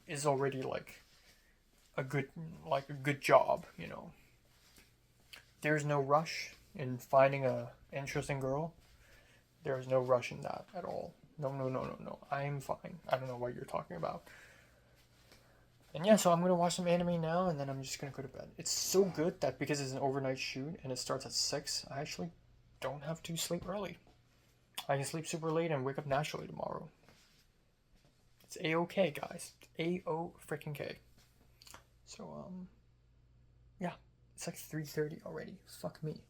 Speaker 1: is already like a good job, There's no rush in finding a interesting girl. There's no rush in that at all. No. I'm fine. I don't know what you're talking about. And yeah, so I'm going to watch some anime now, and then I'm just going to go to bed. It's so good that because it's an overnight shoot and it starts at 6, I actually don't have to sleep early. I can sleep super late and wake up naturally tomorrow. It's A-OK, guys. A-O-freaking-K. So, yeah, it's like 3:30 already. Fuck me.